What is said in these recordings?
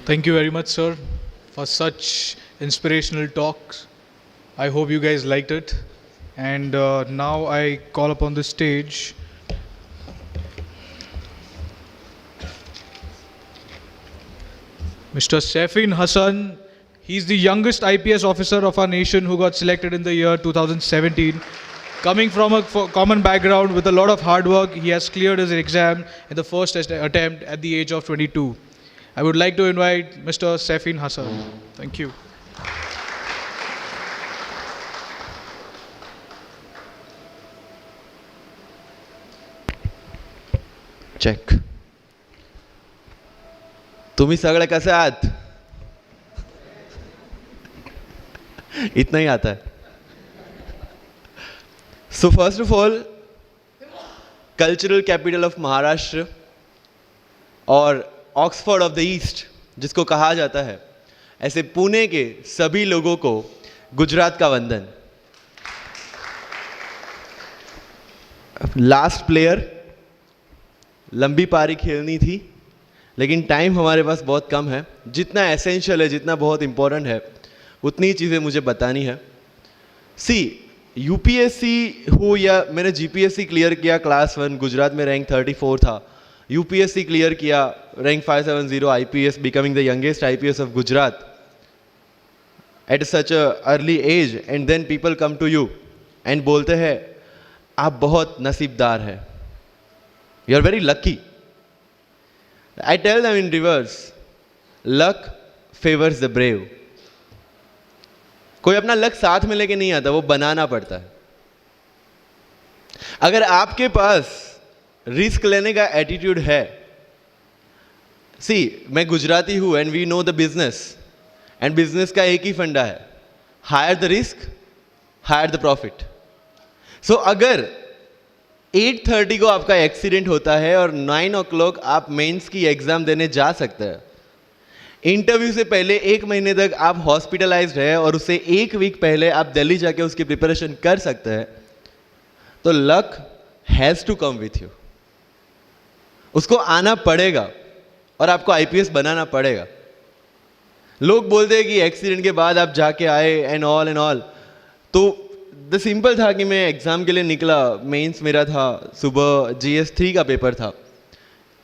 Thank you very much, sir, for such inspirational talks. I hope you guys liked it. And now I call upon the stage Mr. Safin Hassan. He's the youngest IPS officer of our nation who got selected in the year 2017. Coming from a common background with a lot of hard work, he has cleared his exam in the first attempt at the age of 22. I would like to invite Mr. Safin Hassan. Thank you. Check. तुम्ही सगळे कसे आहात? इतना ही आता है. So first of all, cultural capital of Maharashtra और Oxford of the east जिसको कहा जाता है, ऐसे पुणे के सभी लोगों को गुजरात का वंदन. लास्ट प्लेयर, लंबी पारी खेलनी थी लेकिन टाइम हमारे पास बहुत कम है. जितना एसेंशियल है, जितना बहुत इंपॉर्टेंट है, उतनी चीज़ें मुझे बतानी है. सी, यूपीएससी हो या मैंने जीपीएससी क्लियर किया क्लास 1, गुजरात में रैंक 34 था. यूपीएससी क्लियर किया, rank 570, IPS, becoming the youngest IPS of Gujarat at such a early age. And then people come to you and बोलते हैं आप बहुत नसीबदार हैं, you are very lucky. I tell them in reverse, luck favours the brave. कोई अपना luck साथ में लेके नहीं आता, वो बनाना पड़ता है. अगर आपके पास रिस्क लेने का एटीट्यूड है, सी मैं गुजराती हूं and we know the business, and business का एक ही फंडा है, higher the risk higher the profit. So अगर 8:30 को आपका एक्सीडेंट होता है और 9 o'clock आप मेंस की एग्जाम देने जा सकते हैं, इंटरव्यू से पहले 1 महीने तक आप हॉस्पिटलाइज्ड है और उससे 1 वीक पहले आप दिल्ली जाके उसकी प्रिपरेशन कर सकते हैं, तो luck has to come with you. उसको आना पड़ेगा और आपको आईपीएस बनाना पड़ेगा. लोग बोलते हैं कि एक्सीडेंट के बाद आप जाके आए एंड ऑल. तो द सिंपल था कि मैं एग्जाम के लिए निकला, मेंस मेरा था, सुबह GS3 का पेपर था.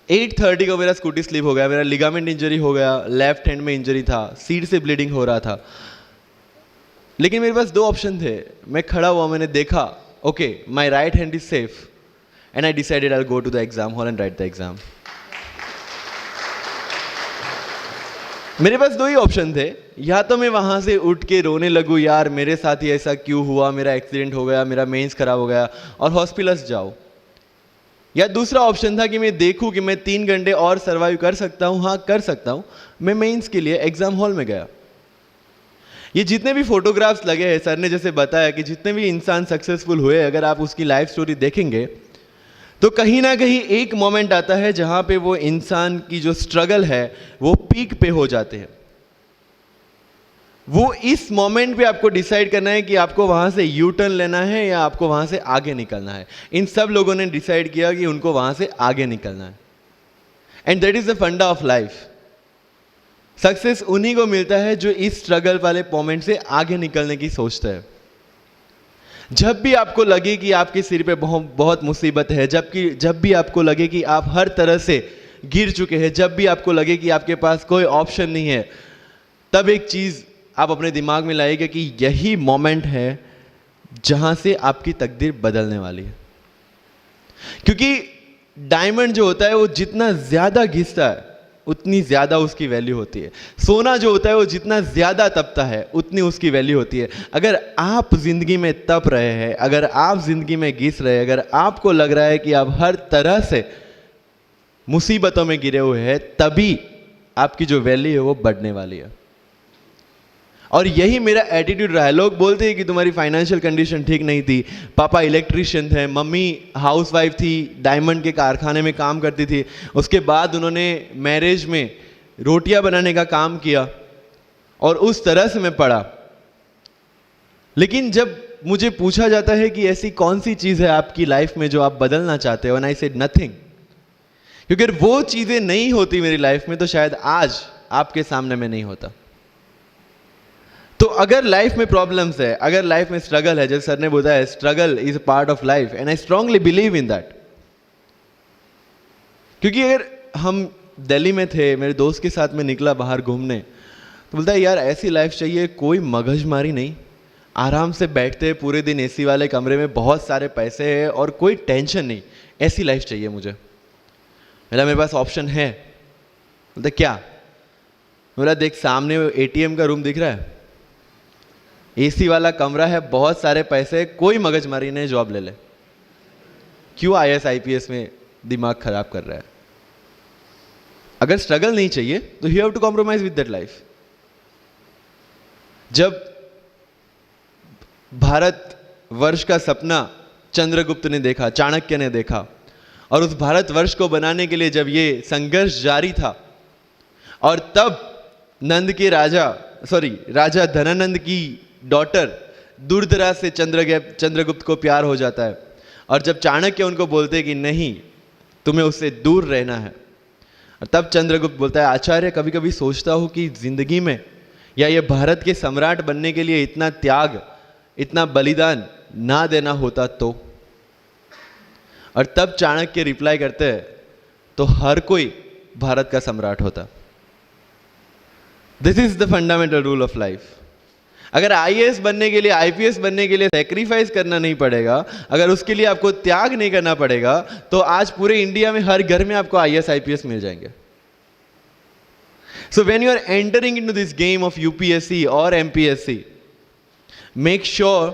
8:30 को मेरा स्कूटी स्लिप हो गया, मेरा लिगामेंट इंजरी हो गया, लेफ्ट हैंड में इंजरी था, सीट से ब्लीडिंग हो रहा था. लेकिन मेरे पास 2 ऑप्शन थे. मैं खड़ा हुआ, मैंने देखा, okay my right hand is safe, and I decided I go to the exam hall and write the exam. मेरे पास 2 ही ऑप्शन थे. या तो मैं वहां से उठ के रोने लगूं, यार मेरे साथ ही ऐसा क्यों हुआ, मेरा एक्सीडेंट हो गया, मेरा मेंस खराब हो गया, और हॉस्पिटल्स जाओ. या दूसरा ऑप्शन था कि मैं देखूं कि मैं 3 घंटे और सर्वाइव कर सकता हूं. हाँ, कर सकता हूं. मैं मेंस के लिए एग्जाम हॉल में गया. ये जितने भी फोटोग्राफ्स लगे हैं, सर ने जैसे बताया कि जितने भी इंसान सक्सेसफुल हुए, अगर आप उसकी लाइफ स्टोरी देखेंगे तो कहीं ना कहीं एक मोमेंट आता है जहां पे वो इंसान की जो स्ट्रगल है वो पीक पे हो जाते हैं. वो इस मोमेंट पे आपको डिसाइड करना है कि आपको वहां से यू टर्न लेना है या आपको वहां से आगे निकलना है. इन सब लोगों ने डिसाइड किया कि उनको वहां से आगे निकलना है. एंड दैट इज द फंडा ऑफ लाइफ. सक्सेस उन्हीं को मिलता है जो इस स्ट्रगल वाले मोमेंट से आगे निकलने की सोचते हैं. जब भी आपको लगे कि आपके सिर पे बहुत मुसीबत है, जब भी आपको लगे कि आप हर तरह से गिर चुके हैं, जब भी आपको लगे कि आपके पास कोई ऑप्शन नहीं है, तब एक चीज आप अपने दिमाग में लाइएगा कि यही मोमेंट है जहां से आपकी तकदीर बदलने वाली है. क्योंकि डायमंड जो होता है वो जितना ज्यादा घिसता है उतनी ज्यादा उसकी वैल्यू होती है. सोना जो होता है वो जितना ज्यादा तपता है उतनी उसकी वैल्यू होती है. अगर आप जिंदगी में तप रहे हैं, अगर आप जिंदगी में घिस रहे हैं, अगर आपको लग रहा है कि आप हर तरह से मुसीबतों में गिरे हुए हैं, तभी आपकी जो वैल्यू है वो बढ़ने वाली है. और यही मेरा एटीट्यूड रहा है. लोग बोलते हैं कि तुम्हारी फाइनेंशियल कंडीशन ठीक नहीं थी, पापा इलेक्ट्रिशियन थे, मम्मी हाउसवाइफ थी, डायमंड के कारखाने में काम करती थी, उसके बाद उन्होंने मैरिज में रोटियां बनाने का काम किया और उस तरह से मैं पढ़ा. लेकिन जब मुझे पूछा जाता है कि ऐसी कौन सी चीज़ है आपकी लाइफ में जो आप बदलना चाहते हो, एंड आई सेड नथिंग. क्योंकि वो चीज़ें नहीं होती मेरी लाइफ में तो शायद आज आपके सामने में नहीं होता। तो अगर लाइफ में प्रॉब्लम्स है, अगर लाइफ में स्ट्रगल है, जैसे सर ने बोला है struggle is a part of life, and I strongly believe in that. क्योंकि अगर हम दिल्ली में थे, मेरे दोस्त के साथ में निकला बाहर घूमने, तो बोलता है यार ऐसी लाइफ चाहिए, कोई मगजमारी नहीं, आराम से बैठते हैं पूरे दिन एसी वाले कमरे में, बहुत सारे पैसे हैं और कोई टेंशन नहीं, ऐसी लाइफ चाहिए मुझे। मेरे पास ऑप्शन है। बोलते क्या? बोला देख सामने एटीएम का रूम दिख रहा है, एसी वाला कमरा है, बहुत सारे पैसे, कोई मगजमारी नहीं, जॉब ले ले। क्यों आईएएस आईपीएस में दिमाग खराब कर रहा है? अगर स्ट्रगल नहीं चाहिए तो you have to compromise with that life. जब भारत वर्ष का सपना चंद्रगुप्त ने देखा, चाणक्य ने देखा, और उस भारतवर्ष को बनाने के लिए जब ये संघर्ष जारी था, और तब नंद के राजा धनानंद की डॉटर दूरदराज से चंद्रगुप्त को प्यार हो जाता है, और जब चाणक्य उनको बोलते कि नहीं तुम्हें उससे दूर रहना है, और तब चंद्रगुप्त बोलता है आचार्य कभी कभी सोचता हूं कि जिंदगी में या ये भारत के सम्राट बनने के लिए इतना त्याग, इतना बलिदान ना देना होता तो। और तब चाणक्य रिप्लाई करते हैं तो हर कोई भारत का सम्राट होता। This is the fundamental rule of life. अगर आईएएस बनने के लिए, आईपीएस बनने के लिए सेक्रीफाइस करना नहीं पड़ेगा, अगर उसके लिए आपको त्याग नहीं करना पड़ेगा, तो आज पूरे इंडिया में हर घर में आपको आईएएस आईपीएस मिल जाएंगे। So when you are entering into this game of UPSC और MPSC, make sure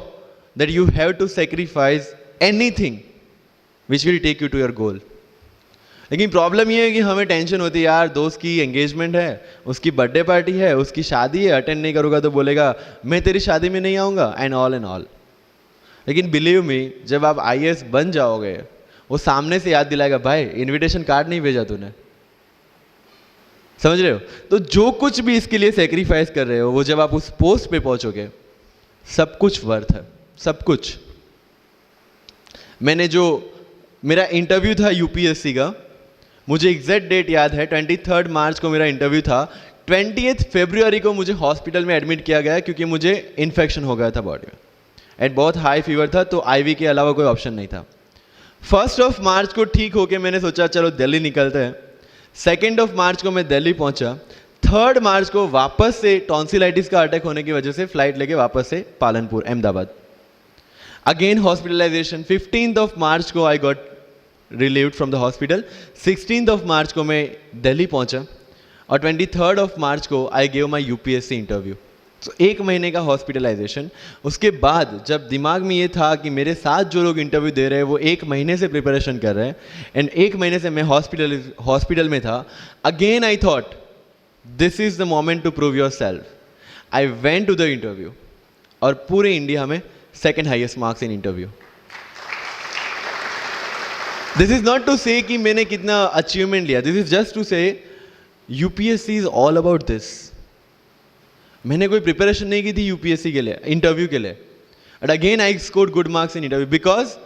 that you have to sacrifice anything which will take you to your goal. लेकिन प्रॉब्लम ये है कि हमें टेंशन होती है, यार दोस्त की एंगेजमेंट है, उसकी बर्थडे पार्टी है, उसकी शादी है, अटेंड नहीं करूँगा तो बोलेगा मैं तेरी शादी में नहीं आऊँगा, एंड ऑल। लेकिन बिलीव मी, जब आप आईएएस बन जाओगे, वो सामने से याद दिलाएगा भाई इनविटेशन कार्ड नहीं भेजा तूने। समझ रहे हो? तो जो कुछ भी इसके लिए सेक्रीफाइस कर रहे हो, वो जब आप उस पोस्ट पे पहुंचोगे, सब कुछ वर्थ है, सब कुछ। मेरा इंटरव्यू था यूपीएससी का, मुझे एग्जैक्ट डेट याद है, 23 मार्च को मेरा इंटरव्यू था। 20 फरवरी को मुझे हॉस्पिटल में एडमिट किया गया क्योंकि मुझे इन्फेक्शन हो गया था बॉडी में, एंड बहुत हाई फीवर था, तो आईवी के अलावा कोई ऑप्शन नहीं था। 1 मार्च को ठीक होके मैंने सोचा चलो दिल्ली निकलते हैं। 2 मार्च को मैं दिल्ली पहुंचा। 3 मार्च को वापस से टॉन्सिलाइटिस का अटैक होने की वजह से फ्लाइट लेके वापस से पालनपुर, अहमदाबाद, अगेन हॉस्पिटलाइजेशन। 15 मार्च को I got relieved from the hospital. 16 मार्च को मैं दिल्ली पहुंचा, और 23 मार्च को I gave my UPSC interview. तो 1 महीने का हॉस्पिटलाइजेशन। उसके बाद जब दिमाग में ये था कि मेरे साथ जो लोग इंटरव्यू दे रहे हैं वो 1 महीने से प्रिपरेशन कर रहे हैं, एंड 1 महीने से मैं हॉस्पिटल में था, again I thought this is the moment to prove yourself. I went to the interview, और पूरे इंडिया में 2nd highest marks in interview. This is not to say कि मैंने कितना अचीवमेंट लिया, this is just to say UPSC is all about this. मैंने कोई preparation नहीं की थी यूपीएससी के लिए, इंटरव्यू के लिए, but again I scored good marks in interview, because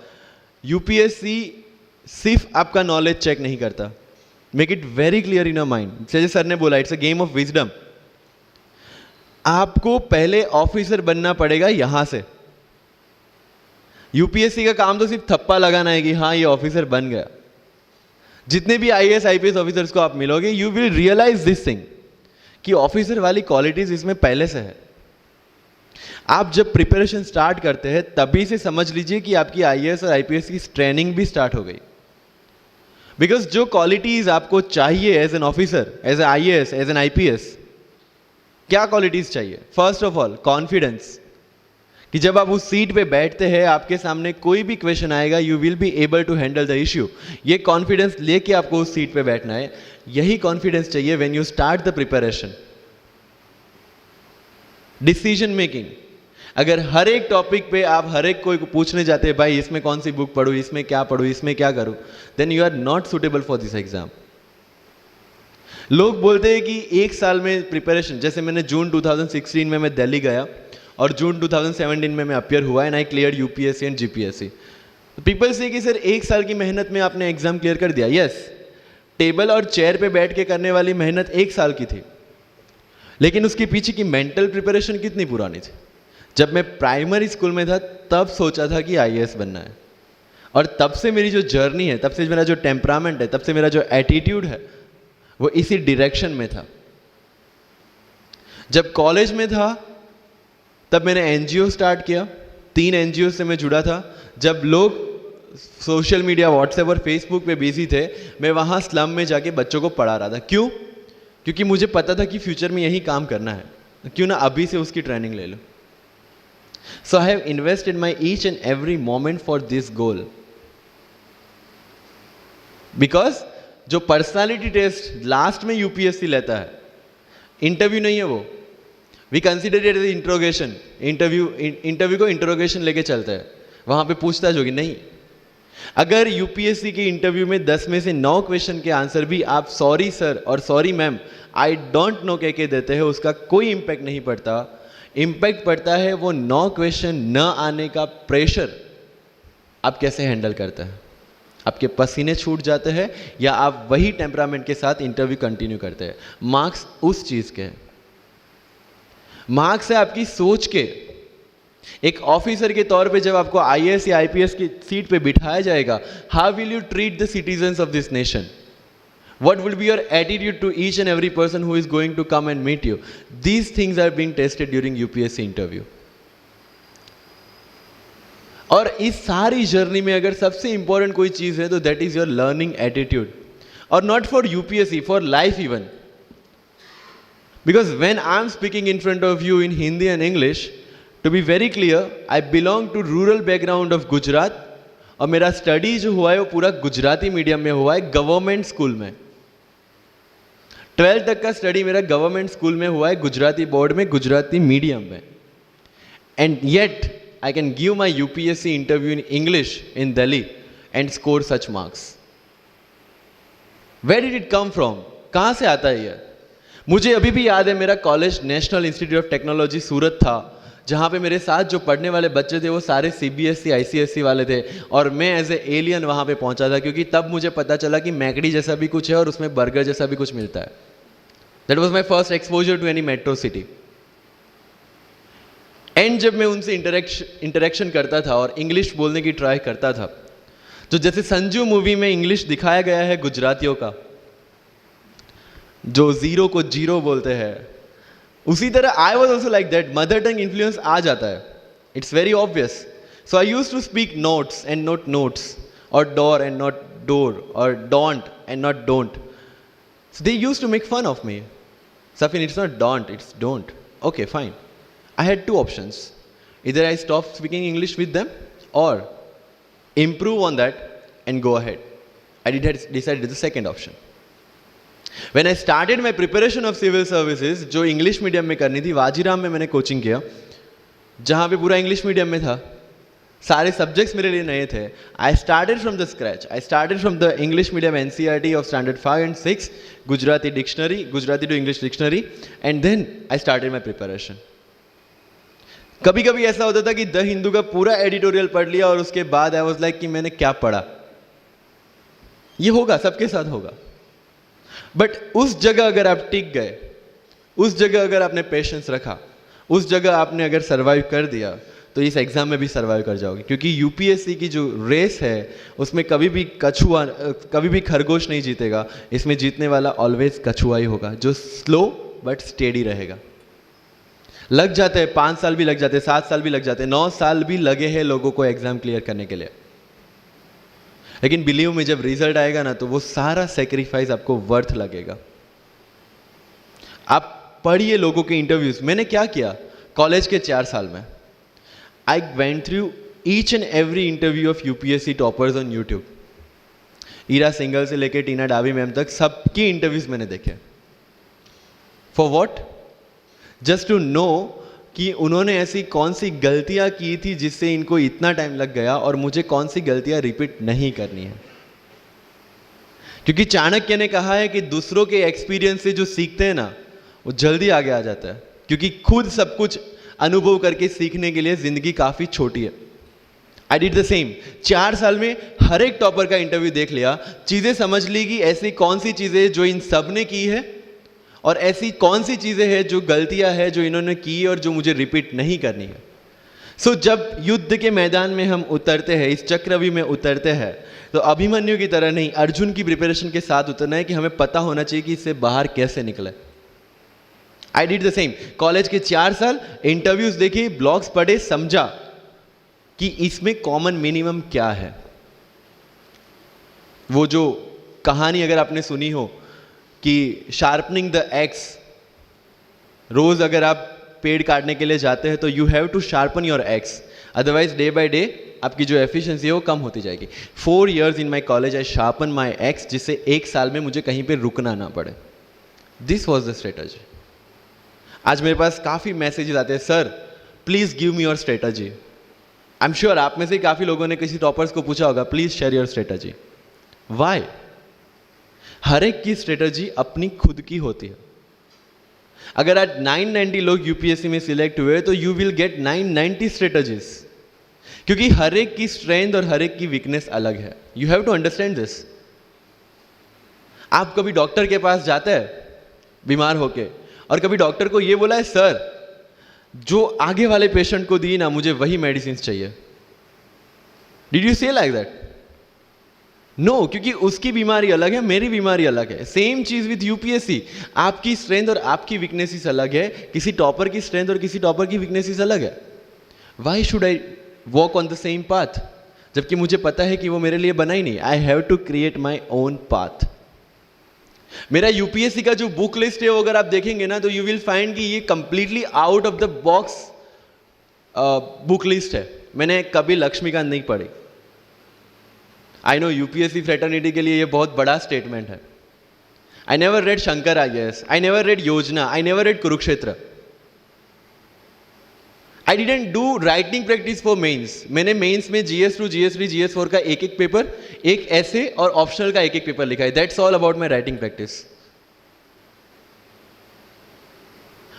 UPSC सिर्फ आपका नॉलेज चेक नहीं करता। Make it very clear in your mind. जैसे सर ने बोला, it's a game of wisdom. आपको पहले ऑफिसर बनना पड़ेगा यहां से। यूपीएससी का काम तो सिर्फ थप्पा लगाना है कि हाँ ये ऑफिसर बन गया। जितने भी आईएएस आईपीएस ऑफिसर्स को आप मिलोगे, you will realise this thing कि ऑफिसर वाली क्वालिटीज इसमें पहले से है। आप जब प्रिपरेशन स्टार्ट करते हैं तभी से समझ लीजिए कि आपकी आईएएस और आईपीएस की ट्रेनिंग भी स्टार्ट हो गई। बिकॉज जो क्वालिटीज आपको चाहिए as an officer, as a IAS, as an IPS, क्या क्वालिटीज चाहिए? फर्स्ट ऑफ ऑल कॉन्फिडेंस, कि जब आप उस सीट पे बैठते हैं, आपके सामने कोई भी क्वेश्चन आएगा, you will be able to handle the issue. ये कॉन्फिडेंस लेके आपको उस सीट पे बैठना है। यही कॉन्फिडेंस चाहिए when you start the preparation. Decision making, अगर हर एक टॉपिक पे आप हर एक कोई को पूछने जाते हैं भाई इसमें कौन सी बुक पढूं, इसमें क्या पढूं, इसमें क्या करूं, then you are not suitable for this exam. लोग बोलते हैं कि 1 साल में प्रिपरेशन, जैसे मैंने जून 2016 में मैं दिल्ली गया, और जून 2017 में मैं अपियर हुआ, and I clear UPSC and GPSC. People से कि सर 1 साल की मेहनत में आपने एग्जाम क्लियर कर दिया। यस, टेबल और चेयर पे बैठ के करने वाली मेहनत 1 साल की थी, लेकिन उसके पीछे की मेंटल प्रिपरेशन कितनी पुरानी थी। जब मैं प्राइमरी स्कूल में था तब सोचा था कि आईएएस बनना है, और तब से मेरी जो जर्नी है, तब से मेरा जो टेम्परामेंट है, तब से मेरा जो एटीट्यूड है, वो इसी डायरेक्शन में था। जब कॉलेज में था तब मैंने एनजीओ स्टार्ट किया, 3 एनजीओ से मैं जुड़ा था। जब लोग सोशल मीडिया, व्हाट्सएप और फेसबुक पे बिजी थे, मैं वहाँ स्लम में जाके बच्चों को पढ़ा रहा था। क्यों? क्योंकि मुझे पता था कि फ्यूचर में यही काम करना है, क्यों ना अभी से उसकी ट्रेनिंग ले लो। So I have invested my each and every moment for this goal, because जो पर्सनालिटी टेस्ट लास्ट में यूपीएससी लेता है, इंटरव्यू नहीं है वो, we consider it as interrogation. Interview को इंट्रोगेशन लेके चलते हैं, वहां पे पूछताछ होगी नहीं। अगर यूपीएससी के इंटरव्यू में 10 में से 9 क्वेश्चन के आंसर भी आप सॉरी सर और sorry ma'am, I don't know कह के देते हैं, उसका कोई इंपैक्ट नहीं पड़ता। इंपैक्ट पड़ता है वो 9 क्वेश्चन न आने का प्रेशर आप कैसे हैंडल करते हैं। आपके पसीने छूट जाते हैं या आप वही टेम्परामेंट के साथ इंटरव्यू कंटिन्यू करते हैं। मार्क्स उस चीज के, मार्क्स है आपकी सोच के। एक ऑफिसर के तौर पे जब आपको आईएएस या आईपीएस की सीट पे बिठाया जाएगा, how will you treat the citizens of this nation? What will be your attitude to each and every person who is going to come and meet you? These things are being tested during UPSC interview. और इस सारी journey में अगर सबसे important कोई चीज है तो that is your learning attitude, और not for UPSC, for life even. Because when I am speaking in front of you in Hindi and English, to be very clear, I belong to rural background of Gujarat, और मेरा study जो हुआ है वो पूरा Gujarati medium में हुआ है, गवर्नमेंट स्कूल में। 12th तक का स्टडी मेरा गवर्नमेंट स्कूल में हुआ है, गुजराती बोर्ड में, गुजराती मीडियम में। And yet I can give my UPSC interview in English in Delhi and score such marks. Where did it come from? कहां से आता है ये? मुझे अभी भी याद है, मेरा college national institute of technology Surat था, जहाँ पे मेरे साथ जो पढ़ने वाले बच्चे थे वो सारे सीबीएसई आईसीएसई वाले थे, और मैं एज ए एलियन वहाँ पे पहुँचा था, क्योंकि तब मुझे पता चला कि मैकडी जैसा भी कुछ है और उसमें बर्गर जैसा भी कुछ मिलता है। That was my first exposure to any metro city. And जब मैं उनसे इंटरेक्शन करता था और इंग्लिश बोलने की ट्राई करता था, तो जैसे संजू मूवी में इंग्लिश दिखाया गया है गुजरातियों का, जो जीरो को जीरो बोलते हैं, उसी तरह I was also like that. Mother tongue influence आ जाता है, it's very obvious. So I use to speak notes and not notes, और डोर एंड नॉट डोर, और don't and not don't. So they used to make fun of me. Safin, it's not don't, it's don't. Okay, fine. I had 2 options. Either I stop speaking English with them or improve on that and go ahead. I decided the second option. When I started my preparation of civil services, जो English medium में करनी थी, वाजीराम में मैंने coaching किया, जहाँ पे पूरा इंग्लिश मीडियम में था, सारे सब्जेक्ट्स मेरे लिए नए थे। I started from the scratch. I started from the English medium NCERT of standard 5 and 6, Gujarati dictionary, Gujarati to English dictionary, and then I started my preparation. कभी कभी ऐसा होता था कि द हिंदू का पूरा एडिटोरियल पढ़ लिया और उसके बाद आई वाज लाइक कि मैंने क्या पढ़ा। ये होगा, सबके साथ होगा। बट उस जगह अगर आप टिक गए, उस जगह अगर आपने पेशेंस रखा, उस जगह आपने अगर सर्वाइव कर दिया, तो इस एग्जाम में भी सर्वाइव कर जाओगे। क्योंकि यूपीएससी की जो रेस है उसमें कभी भी कछुआ, कभी भी खरगोश नहीं जीतेगा। इसमें जीतने वाला ऑलवेज कछुआ ही होगा, जो स्लो बट स्टेडी रहेगा। लग जाते हैं 5 साल भी लग जाते हैं, 7 साल भी लग जाते हैं, 9 साल भी लगे हैं लोगों को एग्जाम क्लियर करने के लिए। लेकिन बिलीव में जब रिजल्ट आएगा ना, तो वो सारा सेक्रीफाइस आपको वर्थ लगेगा। आप पढ़िए लोगों के इंटरव्यूज। मैंने क्या किया कॉलेज के 4 साल में, I went through each and every interview of UPSC toppers on YouTube. Ira Singhal से लेके टीना डावी मैम तक सबकी इंटरव्यूज मैंने देखे। For what? Just to know कि उन्होंने ऐसी कौन सी गलतियां की थी जिससे इनको इतना टाइम लग गया, और मुझे कौन सी गलतियां रिपीट नहीं करनी है। क्योंकि चाणक्य ने कहा है कि दूसरों के एक्सपीरियंस से जो सीखते हैं ना, वो जल्दी आगे आ जाता है। क्योंकि खुद सब कुछ अनुभव करके सीखने के लिए जिंदगी काफी छोटी है। I did the same. 4 साल में हर एक टॉपर का इंटरव्यू देख लिया, चीजें समझ ली कि ऐसी कौन सी चीजें जो इन सब ने की है और ऐसी कौन सी चीज़ें हैं जो गलतियां हैं जो इन्होंने की और जो मुझे रिपीट नहीं करनी है। सो जब युद्ध के मैदान में हम उतरते हैं, इस चक्रव्यूह में उतरते हैं, तो अभिमन्यु की तरह नहीं, अर्जुन की प्रिपरेशन के साथ उतरना है कि हमें पता होना चाहिए कि इससे बाहर कैसे निकले। I did the same. College के 4 साल इंटरव्यूज देखे, ब्लॉग्स पढ़े, समझा कि इसमें कॉमन मिनिमम क्या है। वो जो कहानी अगर आपने सुनी हो कि शार्पनिंग द एक्स, रोज अगर आप पेड़ काटने के लिए जाते हैं तो you have to sharpen your axe, otherwise day by day आपकी जो एफिशिएंसी है वो कम होती जाएगी। 4 years in my college I sharpen my x, जिससे 1 साल में मुझे कहीं पे रुकना ना पड़े। This was the strategy. आज मेरे पास काफ़ी मैसेजेस आते हैं, sir please give me your strategy. I am sure आप में से काफ़ी लोगों ने किसी टॉपर्स को पूछा होगा, please share your strategy. Why? हर एक की स्ट्रेटजी अपनी खुद की होती है। अगर आज 990 लोग यूपीएससी में सिलेक्ट हुए तो यू विल गेट 990 स्ट्रेटजीज, क्योंकि हर एक की स्ट्रेंथ और हर एक की वीकनेस अलग है। You have to understand this. आप कभी डॉक्टर के पास जाते हैं बीमार होके, और कभी डॉक्टर को ये बोला है, सर जो आगे वाले पेशेंट को दी ना, मुझे वही मेडिसिन चाहिए। डिड यू से लाइक दैट? नो, क्योंकि उसकी बीमारी अलग है, मेरी बीमारी अलग है। सेम चीज विद यूपीएससी। आपकी स्ट्रेंथ और आपकी वीकनेसेस अलग है, किसी टॉपर की स्ट्रेंथ और किसी टॉपर की वीकनेसेस अलग है। Why should I walk on the same path, जबकि मुझे पता है कि वो मेरे लिए बना ही नहीं। I have to create my own path. मेरा यूपीएससी का जो बुक लिस्ट है वो अगर आप देखेंगे ना, तो यू विल फाइंड कि ये completely out of the box book list है। मैंने कभी लक्ष्मीकांत नहीं पढ़ी। आई नो यूपीएससी फ्रेटर्निटी के लिए ये बहुत बड़ा स्टेटमेंट है। I never read Shankar IAS, I never read Yojana, I never read Kurukshetra. I didn't do writing practice for mains. मैंने मेंस में GS2, GS3, GS4 का एक पेपर, एक ऐसे और ऑप्शनल का एक पेपर लिखा है। That's all about my writing practice.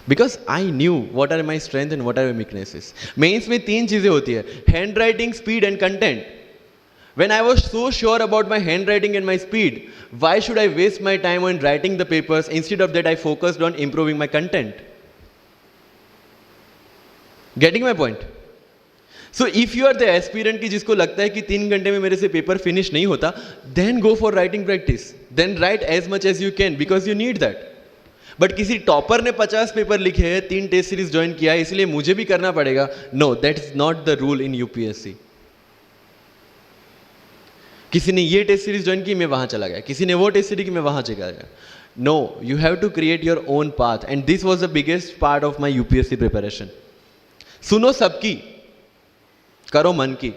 Because I knew what are my strength and what are my weaknesses. Mains में 3 चीजें होती है, handwriting, speed and content. When I was so sure about my handwriting and my speed, why should I waste my time on writing the papers? Instead of that, I focused on improving my content. Getting my point? So if you are the aspirant की जिसको लगता है कि 3 घंटे में मेरे से paper finish नहीं होता, then go for writing practice. Then write as much as you can because you need that. But किसी टॉपर ने 50 पेपर लिखे हैं, 3 टेस्ट सीरीज ज्वाइन किया है, इसलिए मुझे भी करना पड़ेगा। No, that is not the rule in UPSC. किसी ने ये टेस्ट सीरीज ज्वाइन की, मैं वहां चला गया, किसी ने वो टेस्ट सीरीज की, मैं वहां चला गया। No, you have to create your own path and this was the biggest part of my UPSC preparation. सुनो सबकी, करो मन की।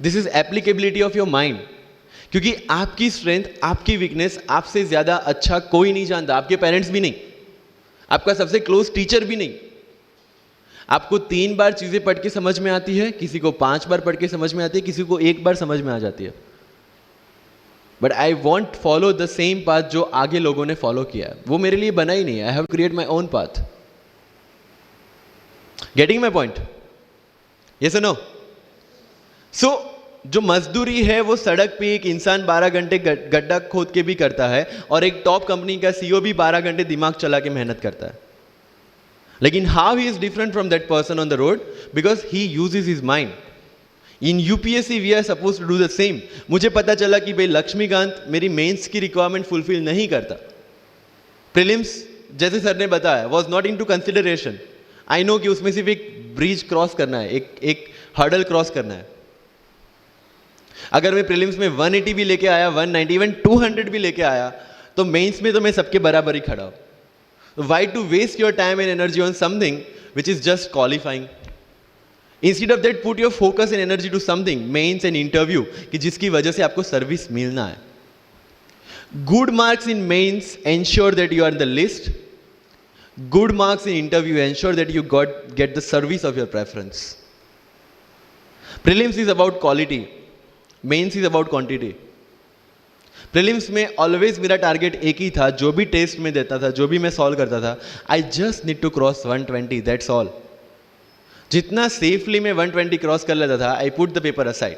This is applicability of your mind, क्योंकि आपकी स्ट्रेंथ, आपकी वीकनेस आपसे ज्यादा अच्छा कोई नहीं जानता। आपके पेरेंट्स भी नहीं, आपका सबसे क्लोज टीचर भी नहीं। आपको 3 बार चीजें पढ़ के समझ में आती है, किसी को 5 बार पढ़ के समझ में आती है, किसी को 1 बार समझ में आ जाती है। But I want follow the same path जो आगे लोगों ने फॉलो किया है। वो मेरे लिए बना ही नहीं है। I have create my own path. Getting my point? Yes और नो? सो जो मजदूरी है वो सड़क पे एक इंसान 12 घंटे गड्ढा खोद के भी करता है, और एक टॉप कंपनी का सीईओ भी 12 घंटे दिमाग चला के मेहनत करता है। लेकिन how he is different from that person on the road? Because he uses his mind. In UPSC we are suppose to do the same. मुझे पता चला कि भाई लक्ष्मीकांत मेरी मेंस की रिक्वायरमेंट फुलफिल नहीं करता। प्रीलिम्स, जैसे सर ने बताया, was not into consideration. I know कि उसमें सिर्फ एक ब्रिज क्रॉस करना है, एक हर्डल क्रॉस करना है। अगर मैं प्रीलिम्स में 180 भी लेके आया, 190, इवन 200 भी लेके आया, तो मेंस में तो मैं सबके बराबर ही खड़ा हूं। Why to waste your time and energy on something which is just qualifying? Instead of that, put your focus and energy to something, mains and interview, कि जिसकी वजह से आपको सर्विस मिलना है। Good marks in mains ensure that you are in the list. Good marks in interview ensure that you get the service of your preference. Prelims is about quality. Mains is about quantity. Prelims में always मेरा target एक ही था, जो भी test में देता था, जो भी मैं सॉल्व करता था, I just need to cross 120, that's all. जितना सेफली मैं 120 क्रॉस कर लेता था, I put the paper aside,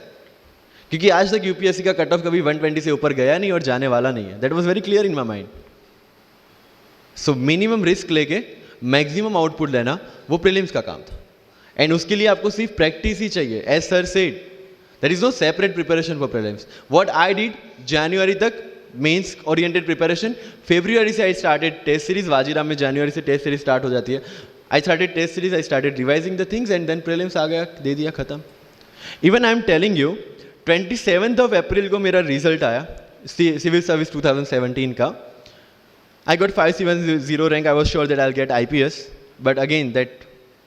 क्योंकि आज तक यूपीएससी का कट ऑफ कभी 120 से ऊपर गया नहीं और जाने वाला नहीं है। That was very clear in my mind. So minimum risk लेके मैक्सिमम आउटपुट लेना वो प्रीलिम्स का काम था, एंड उसके लिए आपको सिर्फ प्रैक्टिस ही चाहिए. As sir said, there is no separate preparation for prelims. What I did, जनवरी तक मेंस ओरिएंटेड प्रिपरेशन, फरवरी से I started test series. Vajiram में जनवरी से टेस्ट सीरीज स्टार्ट हो जाती है. I started test series, I started revising the things, and then prelims आ गया, दे दिया, खत्म. Even I am telling you, 27th of April को मेरा रिजल्ट आया सिविल सर्विस 2017 का. I got 570 rank. I was sure that I'll get IPS, but again that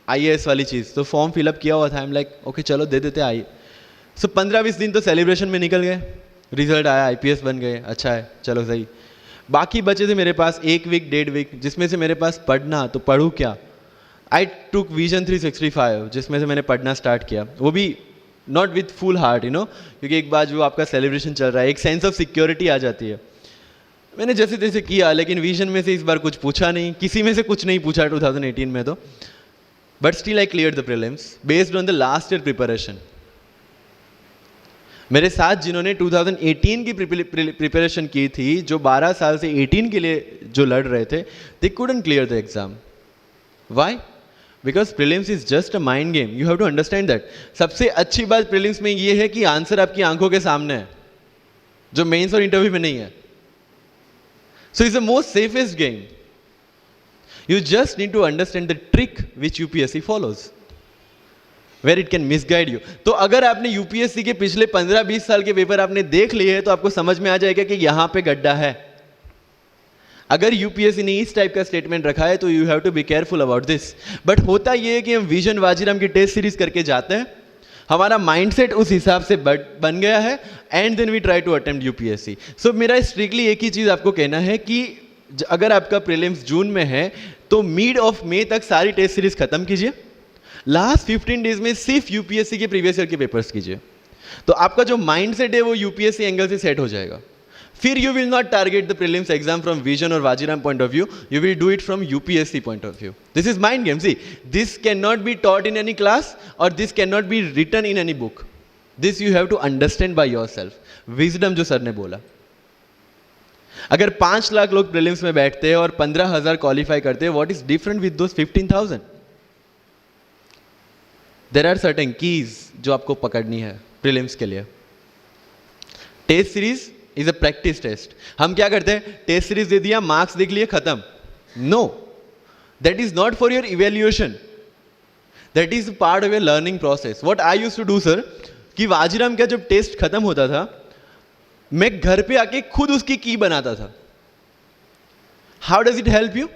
IAS वाली चीज़, तो फॉर्म फिलअप किया हुआ था. आई एम लाइक ओके चलो दे देते आई. सो 15-20 दिन तो सेलिब्रेशन में निकल गए. रिजल्ट आया, IPS बन गए, अच्छा है, चलो सही. बाकी बचे थे मेरे पास 1 वीक 1.5 वीक, जिसमें से मेरे पास पढ़ना, तो पढ़ूँ क्या. आई टुक विजन 365, जिसमें से मैंने पढ़ना स्टार्ट किया, वो भी not with full heart, you know, क्योंकि एक बार जो आपका सेलिब्रेशन चल रहा है, एक सेंस ऑफ सिक्योरिटी आ जाती है. मैंने जैसे तैसे किया, लेकिन विजन में से इस बार कुछ पूछा नहीं, किसी में से कुछ नहीं पूछा 2018 में तो. But still I clear the prelims based on the last year preparation. मेरे साथ जिन्होंने 2018 की प्रिपरेशन की थी, जो 12 साल से 18 के लिए जो लड़ रहे थे, they couldn't clear the exam. Why? Because prelims is just a mind game. You have to understand that. सबसे अच्छी बात प्रीलिम्स में ये है कि आंसर आपकी आंखों के सामने है, जो मेंस और इंटरव्यू में नहीं है. So it's the most safest game. You just need to understand the trick which UPSC follows, where it can misguide you. तो अगर आपने UPSC के पिछले 15-20 साल के पेपर आपने देख लिए हैं, तो आपको समझ में आ जाएगा कि यहाँ पे गड्ढा है. अगर UPSC ने इस टाइप का स्टेटमेंट रखा है, तो you have to be careful about this. But होता ये है कि हम विजन वाजीराम की टेस्ट सीरीज करके जाते हैं, हमारा माइंडसेट उस हिसाब से बन गया है, and then we try to attempt UPSC. So मेरा स्ट्रिक्टली एक ही चीज़ आपको कहना है कि अगर आपका प्रीलिम्स जून में है, तो मिड ऑफ मई तक सारी टेस्ट सीरीज खत्म कीजिए. लास्ट 15 डेज में सिर्फ यूपीएससी के प्रीवियस ईयर के पेपर्स कीजिए, तो आपका जो माइंडसेट है वो यूपीएससी एंगल से सेट हो जाएगा. फिर you will not target the prelims exam from Vision और Vajiram point of view, you will do it from UPSC point of view. This is mind game. See, this can not be taught in any class, और this can not be written in any book. This you have to understand by your self. Wisdom जो sir ने बोला, अगर 5 लाख लोग prelims में बैठते हैं और 15,000 क्वालिफाई करते हैं, what is different with those 15,000? There are certain keys जो आपको पकड़नी है प्रीलिम्स के लिए. Test series is a practice test. हम क्या करते हैं, टेस्ट सीरीज दे दिया, मार्क्स देख लिए, खत्म. No, that is not for your evaluation, that is part of your learning process. What I used to do sir, कि वाजीराम का जब टेस्ट खत्म होता था, मैं घर पे आके खुद उसकी की बनाता था. How does it help you?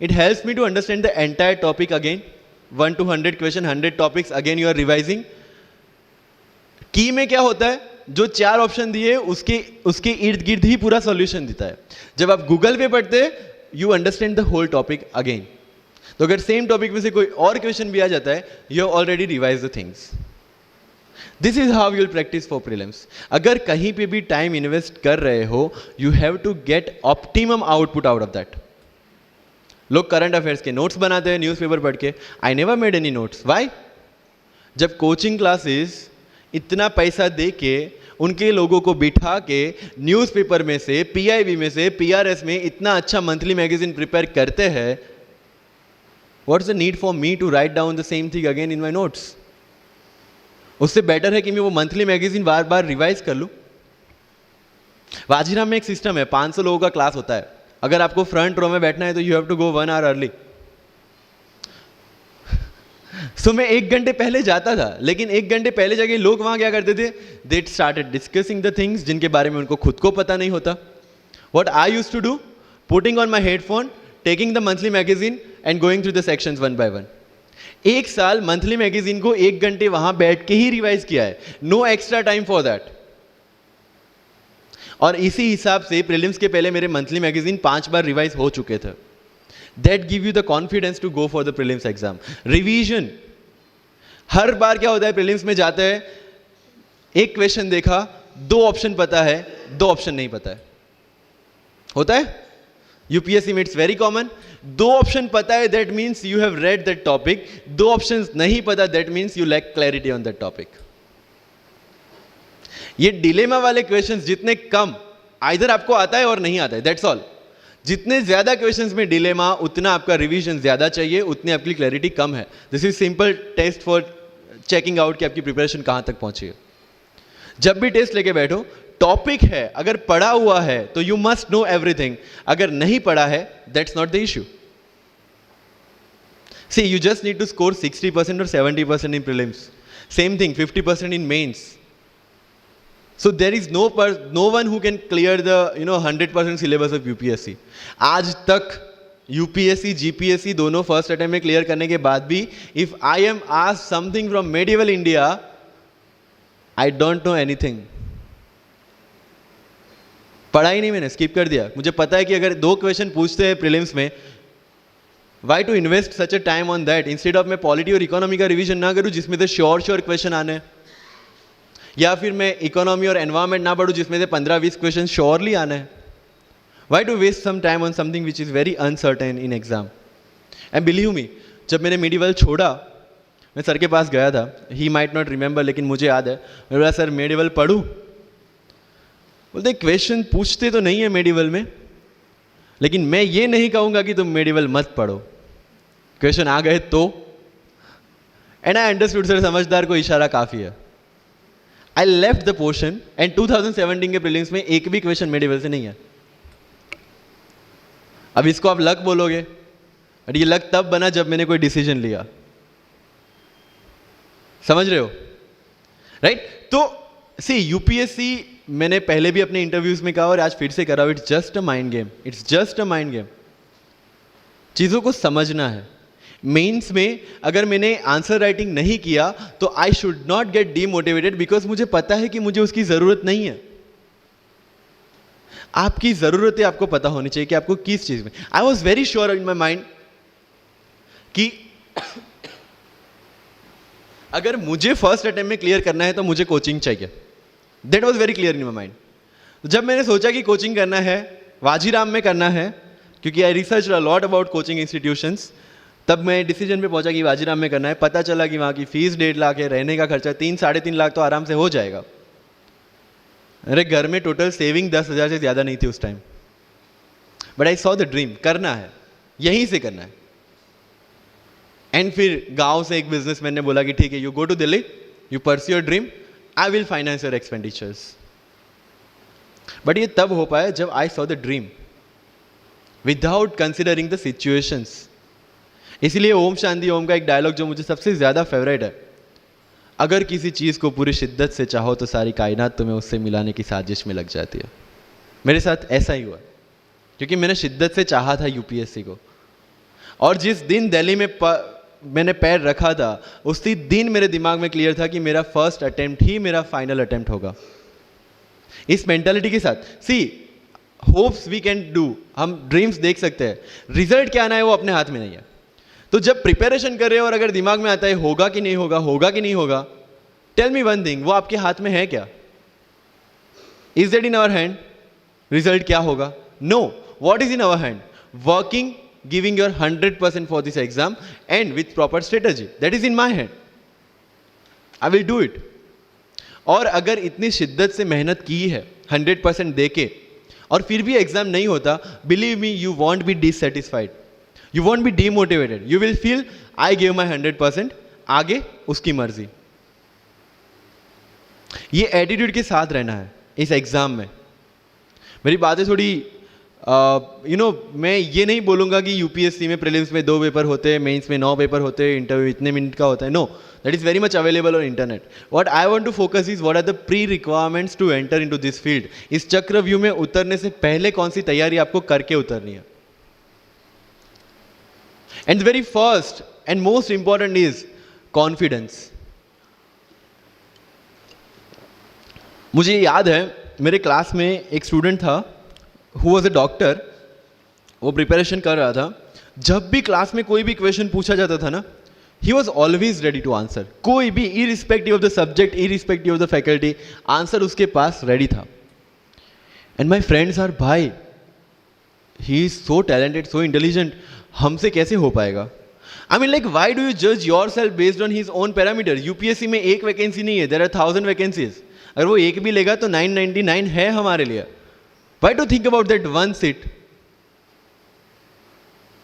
It helps me to understand the entire topic again. 1 to 100 question, 100 topics, again you are revising. की में क्या होता है, जो 4 ऑप्शन दिए उसके इर्द गिर्द ही पूरा सॉल्यूशन देता है. जब आप गूगल पे पढ़ते हैं, you understand the whole topic again. तो अगर सेम टॉपिक में से कोई और क्वेश्चन भी आ जाता है, you have already revise the things. This is how you will practice for prelims. अगर कहीं पे भी टाइम इन्वेस्ट कर रहे हो, you have to get optimum output out of that. लोग करंट अफेयर्स के नोट्स बनाते हैं न्यूज़पेपर पढ़ के. I never made any notes. Why? जब कोचिंग क्लासेस इतना पैसा दे के उनके लोगों को बिठा के न्यूज़पेपर में से, पीआईबी में से, पीआरएस में इतना अच्छा मंथली मैगजीन प्रिपेयर करते हैं, what's the need for me to write down the same thing again in my notes? उससे बेटर है कि मैं वो मंथली मैगजीन बार बार रिवाइज कर लूँ. वाजीराम में एक सिस्टम है, 500 लोगों का क्लास होता है. अगर आपको फ्रंट रो में बैठना है, तो you have to go 1 hour early. So मैं 1 घंटे पहले जाता था, लेकिन 1 घंटे पहले जाके लोग वहां क्या करते थे, they started discussing the things जिनके बारे में उनको खुद को पता नहीं होता. What I used to do, putting on my headphone, taking the monthly magazine and going through the sections 1 by 1. 1 साल मंथली मैगजीन को 1 घंटे वहां बैठ के ही रिवाइज किया है. No extra time for that. और इसी हिसाब से प्रीलिम्स के पहले मेरे मंथली मैगजीन 5 बार रिवाइज हो चुके थे. That give you the confidence to go for the prelims exam. Revision. हर बार क्या होता है, प्रीलिम्स में जाते हैं, एक क्वेश्चन देखा, 2 ऑप्शन पता है, 2 ऑप्शन नहीं पता है. होता है यूपीएससी में, इट्स वेरी कॉमन. 2 ऑप्शन पता है, that means you have read that topic. 2 option नहीं पता, that means you lack clarity on that topic. ये डिलेमा वाले क्वेश्चंस जितने कम, आइदर आपको आता है और नहीं आता है, दैट्स ऑल. जितने ज्यादा क्वेश्चंस में डिलेमा, उतना आपका रिवीजन ज्यादा चाहिए, उतनी आपकी क्लैरिटी कम है. This is simple test for checking out कि आपकी प्रिपरेशन कहां तक पहुंची है. जब भी टेस्ट लेके बैठो, टॉपिक है, अगर पढ़ा हुआ है तो यू मस्ट नो एवरीथिंग. अगर नहीं पढ़ा है, that's not the issue. See, you just need to score 60% or 70% in prelims. Same thing, 50% in mains. So there is no one who can clear the 100% syllabus of UPSC. आज तक UPSC, GPSC दोनों first attempt में clear करने के बाद भी, if I am asked something from medieval India, I don't know anything. पढ़ा ही नहीं, मैंने स्किप कर दिया. मुझे पता है कि अगर 2 क्वेश्चन पूछते हैं प्रीलिम्स में, why to invest such a time on that, instead of मैं पॉलिटी और इकोनॉमी का रिवीजन ना करूं जिसमें से श्योर क्वेश्चन आने, या फिर मैं इकोनॉमी और एनवायरमेंट ना पढ़ूं जिसमें से 15-20 क्वेश्चन श्योरली आने हैं. Why to waste some time on something which is very uncertain in exam. And believe me, जब मैंने मेडिवल छोड़ा, मैं सर के पास गया था. ही माइट नॉट रिमेंबर, लेकिन मुझे याद है. मैं बोला, सर मेडिवल पढ़ूं? बोलते क्वेश्चन पूछते तो नहीं है मेडिवल में, लेकिन मैं ये नहीं कहूंगा कि तुम मेडिवल मत पढ़ो. क्वेश्चन आ गए तो, एंड आई अंडरस्टूड, सर समझदार को इशारा काफी है. I left the portion and 2017 के प्रीलिम्स में एक भी क्वेश्चन मेडिवल से नहीं है. अब इसको आप लक बोलोगे, और ये लक तब बना जब मैंने कोई डिसीजन लिया. समझ रहे हो, राइट? तो सी, यूपीएससी मैंने पहले भी अपने इंटरव्यूज में कहा और आज फिर से करा, it's just a mind game. It's just a mind game. चीजों को समझना है. मेंस में अगर मैंने आंसर राइटिंग नहीं किया तो I should not gate demotivated, because मुझे पता है कि मुझे उसकी जरूरत नहीं है. आपकी जरूरतें आपको पता होनी चाहिए कि आपको किस चीज में. आई was very sure in my mind कि अगर मुझे फर्स्ट अटेम्प्ट में क्लियर करना है तो मुझे कोचिंग चाहिए. That was very clear in my mind. जब मैंने सोचा कि कोचिंग करना है, वाजीराम में करना है, क्योंकि I research a lot about coaching institutions, तब मैं डिसीजन पे पहुंचा कि वाजीराम में करना है. पता चला कि वहाँ की फीस 1.5 लाख है, रहने का खर्चा 3-3.5 लाख तो आराम से हो जाएगा. अरे घर में टोटल सेविंग 10,000 से ज़्यादा नहीं थी उस time. But I saw the dream, करना है, यहीं से करना है. एंड फिर गांव से एक बिजनेसमैन ने बोला कि ठीक है, you go to Delhi, you pursue your dream, I will finance your expenditures. But ये तब हो पाया जब I saw the dream without considering the situations. इसलिए ओम शांति ओम का एक डायलॉग जो मुझे सबसे ज़्यादा फेवरेट है, अगर किसी चीज़ को पूरी शिद्दत से चाहो तो सारी कायनात तुम्हें उससे मिलाने की साजिश में लग जाती है. मेरे साथ ऐसा ही हुआ, क्योंकि मैंने शिद्दत से चाहा था यूपीएससी को. और जिस दिन दिल्ली में मैंने पैर रखा था, उसी दिन मेरे दिमाग में क्लियर था कि मेरा फर्स्ट अटेम्प्ट ही मेरा फाइनल अटेम्प्ट होगा. इस मेंटालिटी के साथ, सी होप्स वी कैन डू, हम ड्रीम्स देख सकते हैं, रिजल्ट क्या आना है वो अपने हाथ में नहीं है. तो जब प्रिपरेशन कर रहे हो और अगर दिमाग में आता है होगा कि नहीं होगा, होगा कि नहीं होगा, टेल मी वन थिंग, वो आपके हाथ में है क्या? Is that in our hand? Result क्या होगा? No. What is in our hand? Working, giving your 100% for this exam and with proper strategy. That is in my hand. I will do it. और अगर इतनी शिद्दत से मेहनत की है 100% देके और फिर भी एग्जाम नहीं होता, believe me, you won't be dissatisfied. You won't be demotivated. You will feel I gave my 100%. आगे उसकी मर्जी. ये एटीट्यूड के साथ रहना है इस एग्जाम में. मेरी बातें थोड़ी मैं ये नहीं बोलूँगा कि यूपीएससी में प्रीलिम्स में 2 पेपर होते हैं, मेंस में 9 पेपर होते हैं, इंटरव्यू इतने मिनट का होता है. No, that is very much available on internet. What I want to focus is what are the pre requirements to enter into this field. इस चक्रव्यूह में उतरने से पहले कौन सी तैयारी आपको करके उतरनी है. And the very first and most important is confidence. मुझे याद है मेरे क्लास में एक स्टूडेंट था who was a doctor. वो प्रिपरेशन कर रहा था. जब भी क्लास में कोई भी क्वेश्चन पूछा जाता था ना, he was always ready to answer. कोई भी, irrespective of the subject, irrespective of the faculty, answer उसके पास रेडी था. And my friends are, भाई he is so talented, so intelligent, हमसे कैसे हो पाएगा? I mean, like, why do you judge yourself based on his own parameter? UPSC में एक vacancy नहीं है, there are 1000 vacancies. अगर वो एक भी लेगा तो 999 है हमारे लिए. Why to think about that one seat?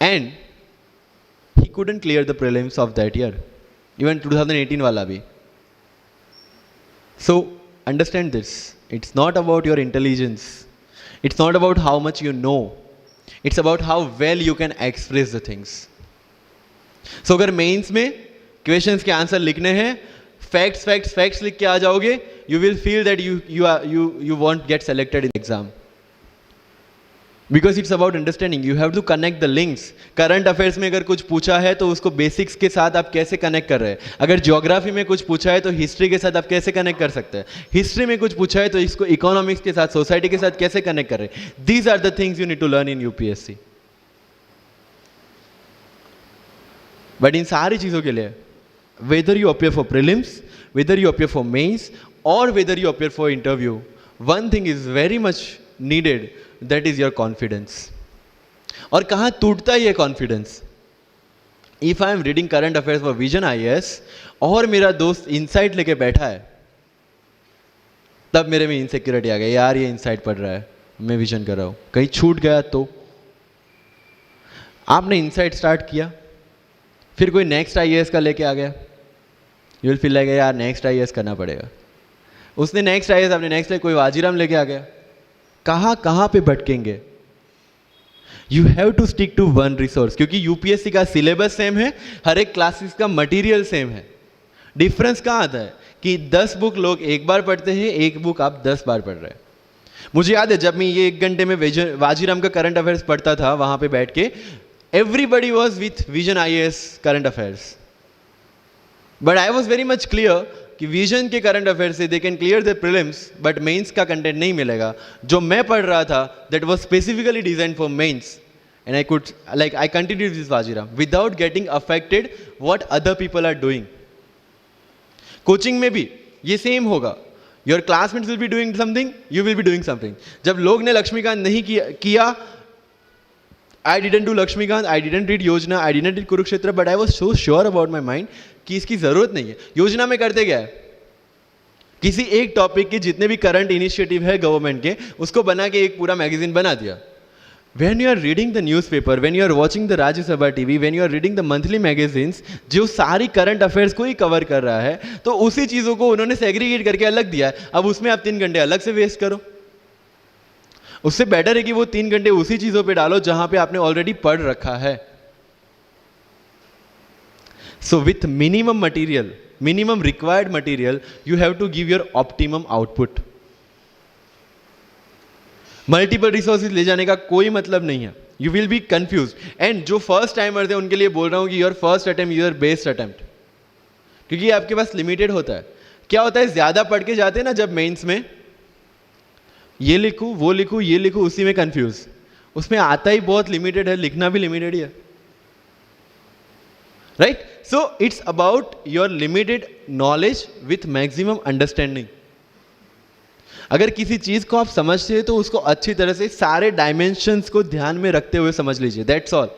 and he couldn't clear the prelims of that year, even 2018 wala bhi. So understand this, it's not about your intelligence, it's not about how much you know, it's about how well you can express the things. So अगर mains में questions के answer लिखने हैं, facts लिख के आ जाओगे, you will feel that you won't get selected in exam. Because it's about understanding, you have to connect the links. Current affairs में अगर कुछ पूछा है तो उसको बेसिक्स के साथ आप कैसे कनेक्ट कर रहे हैं. अगर ज्योग्राफी में कुछ पूछा है तो हिस्ट्री के साथ आप कैसे कनेक्ट कर सकते हैं. हिस्ट्री में कुछ पूछा है तो इसको इकोनॉमिक्स के साथ, सोसाइटी के साथ कैसे कनेक्ट कर रहे हैं. These are the things you need to learn in UPSC. But इन सारी चीज़ों के लिए, whether you appear for prelims, whether you appear for mains, और whether you appear for interview, one thing is very much needed, that is your confidence. और कहाँ टूटता है ये confidence? If I am reading current affairs for Vision IAS और मेरा दोस्त insight लेके बैठा है, तब मेरे में इनसिक्योरिटी आ गई, यार ये इनसाइट पढ़ रहा है, मैं विजन कर रहा हूं, कहीं छूट गया तो. आपने इनसाइट स्टार्ट किया, फिर कोई नेक्स्ट आईएएस का लेके आ गया, यू विल फील लाइक यार नेक्स्ट आईएएस करना पड़ेगा. उसने नेक्स्ट आईएएस, आपने नेक्स्ट कोई वाजीराम लेके आ गया. कहाँ पे भटकेंगे? You have to stick to one resource, क्योंकि यूपीएससी का सिलेबस सेम है, हर एक क्लासेस का मटेरियल सेम है. डिफरेंस कहाँ आता है कि 10 बुक लोग एक बार पढ़ते हैं, एक बुक आप 10 बार पढ़ रहे हैं. मुझे याद है जब मैं ये 1 घंटे में वाजीराम का करंट अफेयर्स पढ़ता था, वहां पे बैठ के everybody was with Vision IAS current affairs, but I was very much clear कि विजन के करंट अफेयर से they can clear the prelims, but mains का कंटेंट नहीं मिलेगा. जो मैं पढ़ रहा था that was specifically design for mains, and I continue this Vajiram without getting affected what other people are doing. Coaching में भी ये सेम होगा. Your classmates will be doing something, you will be doing something. जब लोग ने लक्ष्मीकांत नहीं किया, I didn't do Lakshmikant, I didn't read योजना, I didn't read Kurukshetra, but I was so sure about my mind कि इसकी जरूरत नहीं है. योजना में करते क्या है, किसी एक टॉपिक के जितने भी करंट इनिशिएटिव है गवर्नमेंट के, उसको बना के एक पूरा मैगजीन बना दिया. When you are reading the newspaper, when you are watching the Rajya Sabha TV, when you are reading the monthly magazines, जो सारी करंट अफेयर्स को ही कवर कर रहा है, तो उसी चीज़ों को उन्होंने सेग्रीगेट करके अलग दिया है. अब उसमें आप 3 घंटे अलग से वेस्ट करो. उससे बेटर है कि वो 3 घंटे उसी चीजों पे डालो जहां पे आपने ऑलरेडी पढ़ रखा है. So with minimum material, minimum required material, you have to give your optimum output. Multiple resources ले जाने का कोई मतलब नहीं है. You will be confuse. And जो फर्स्ट टाइमर्स है उनके लिए बोल रहा हूं कि your first attempt your best attempt, क्योंकि आपके पास लिमिटेड होता है. क्या होता है, ज्यादा पढ़ के जाते हैं ना जब मेंस में, ये लिखूं वो लिखूं ये लिखूं, उसी में कंफ्यूज. उसमें आता ही बहुत लिमिटेड है, लिखना भी लिमिटेड ही है. Right? So it's about your limited knowledge with maximum understanding. अगर किसी चीज को आप समझते हैं तो उसको अच्छी तरह से सारे डायमेंशंस को ध्यान में रखते हुए समझ लीजिए. That's all.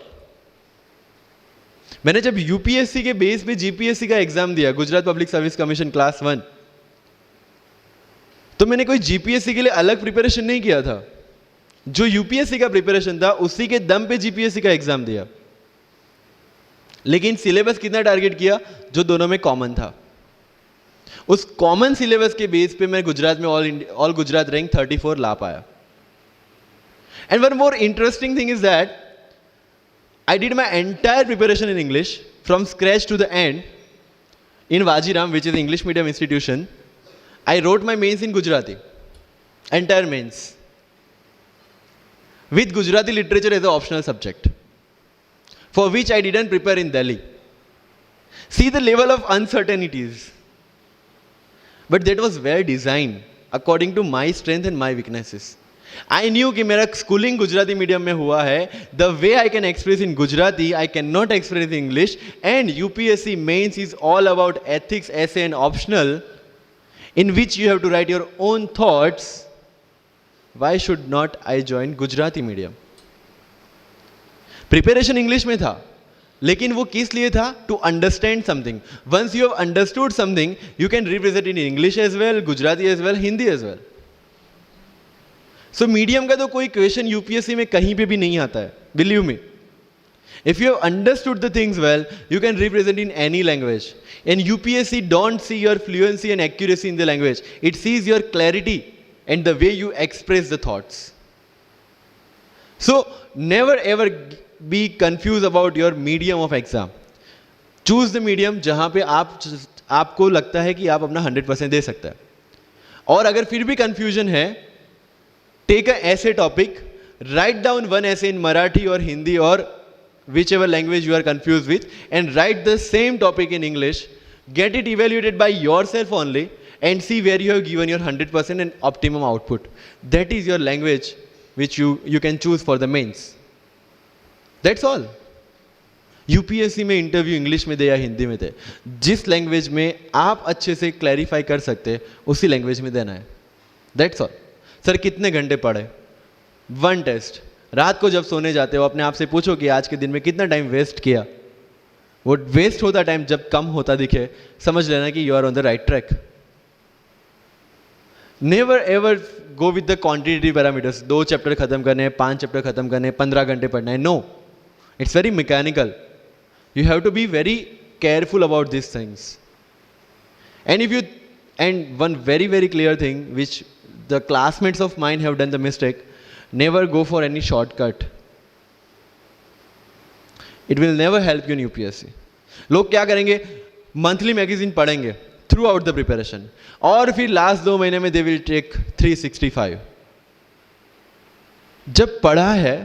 मैंने जब यूपीएससी के बेस पे जीपीएससी का एग्जाम दिया, Gujarat public service commission class 1, तो मैंने कोई जीपीएससी के लिए अलग प्रिपरेशन नहीं किया था. जो यूपीएससी का प्रिपरेशन था उसी के दम पे जीपीएससी का एग्जाम दिया. लेकिन सिलेबस कितना टारगेट किया, जो दोनों में कॉमन था. उस कॉमन सिलेबस के बेस पे मैं गुजरात में ऑल गुजरात रैंक 34 ला पाया. And one more interesting thing is that I did my entire preparation in English from scratch to the end in Vajiram, which is English medium institution. I wrote my mains in Gujarati, entire mains, with Gujarati literature as an optional subject, for which I didn't prepare in Delhi. See the level of uncertainties. But that was well designed according to my strength and my weaknesses. I knew कि मेरा schooling Gujarati medium में हुआ है. The way I can express in Gujarati, I cannot express in English. And UPSC mains is all about ethics, essay and optional, in which you have to write your own thoughts. Why should not I join Gujarati medium? Preparation English में था, लेकिन वो किस लिए था? To understand something. Once you have understood something, you can represent in English as well, Gujarati as well, Hindi as well. So medium का तो कोई क्वेश्चन यूपीएससी में कहीं पे भी नहीं आता है, believe me. If you have understood the things well, you can represent in any language. And UPSC don't see your fluency and accuracy in the language. It sees your clarity and the way you express the thoughts. So never ever be confused about your medium of exam. Choose the medium जहाँ पे आपको लगता है कि आप अपना 100% दे सकते हैं. और अगर फिर भी confusion है, take a essay topic, write down one essay in Marathi or Hindi or whichever language you are confused with, and write the same topic in English. Get it evaluated by yourself only and see where you have given your 100% and optimum output. That is your language which you can choose for the mains. That's all. UPSC में interview English में दे या हिंदी में दे, जिस language में आप अच्छे से clarify कर सकते उसी लैंग्वेज में देना है. That's all. सर कितने घंटे पढ़े? One test. रात को जब सोने जाते हो अपने आप से पूछो कि आज के दिन में कितना टाइम वेस्ट किया. वो वेस्ट होता टाइम जब कम होता दिखे, समझ लेना कि you are on the right track. Never ever go with the quantitative parameters. 2 chapter खत्म करने हैं, 5 चैप्टर खत्म करने हैं, 15 घंटे पढ़ना है. No, it's very mechanical. You have to be very careful about these things. And one very, very clear thing which the classmates of mine have done the mistake, never go for any shortcut. It will never help you in UPSC. लोग क्या करेंगे? Monthly magazine पढ़ेंगे through out the preparation, और फिर last 2 महीने में they will take 365. जब पढ़ा है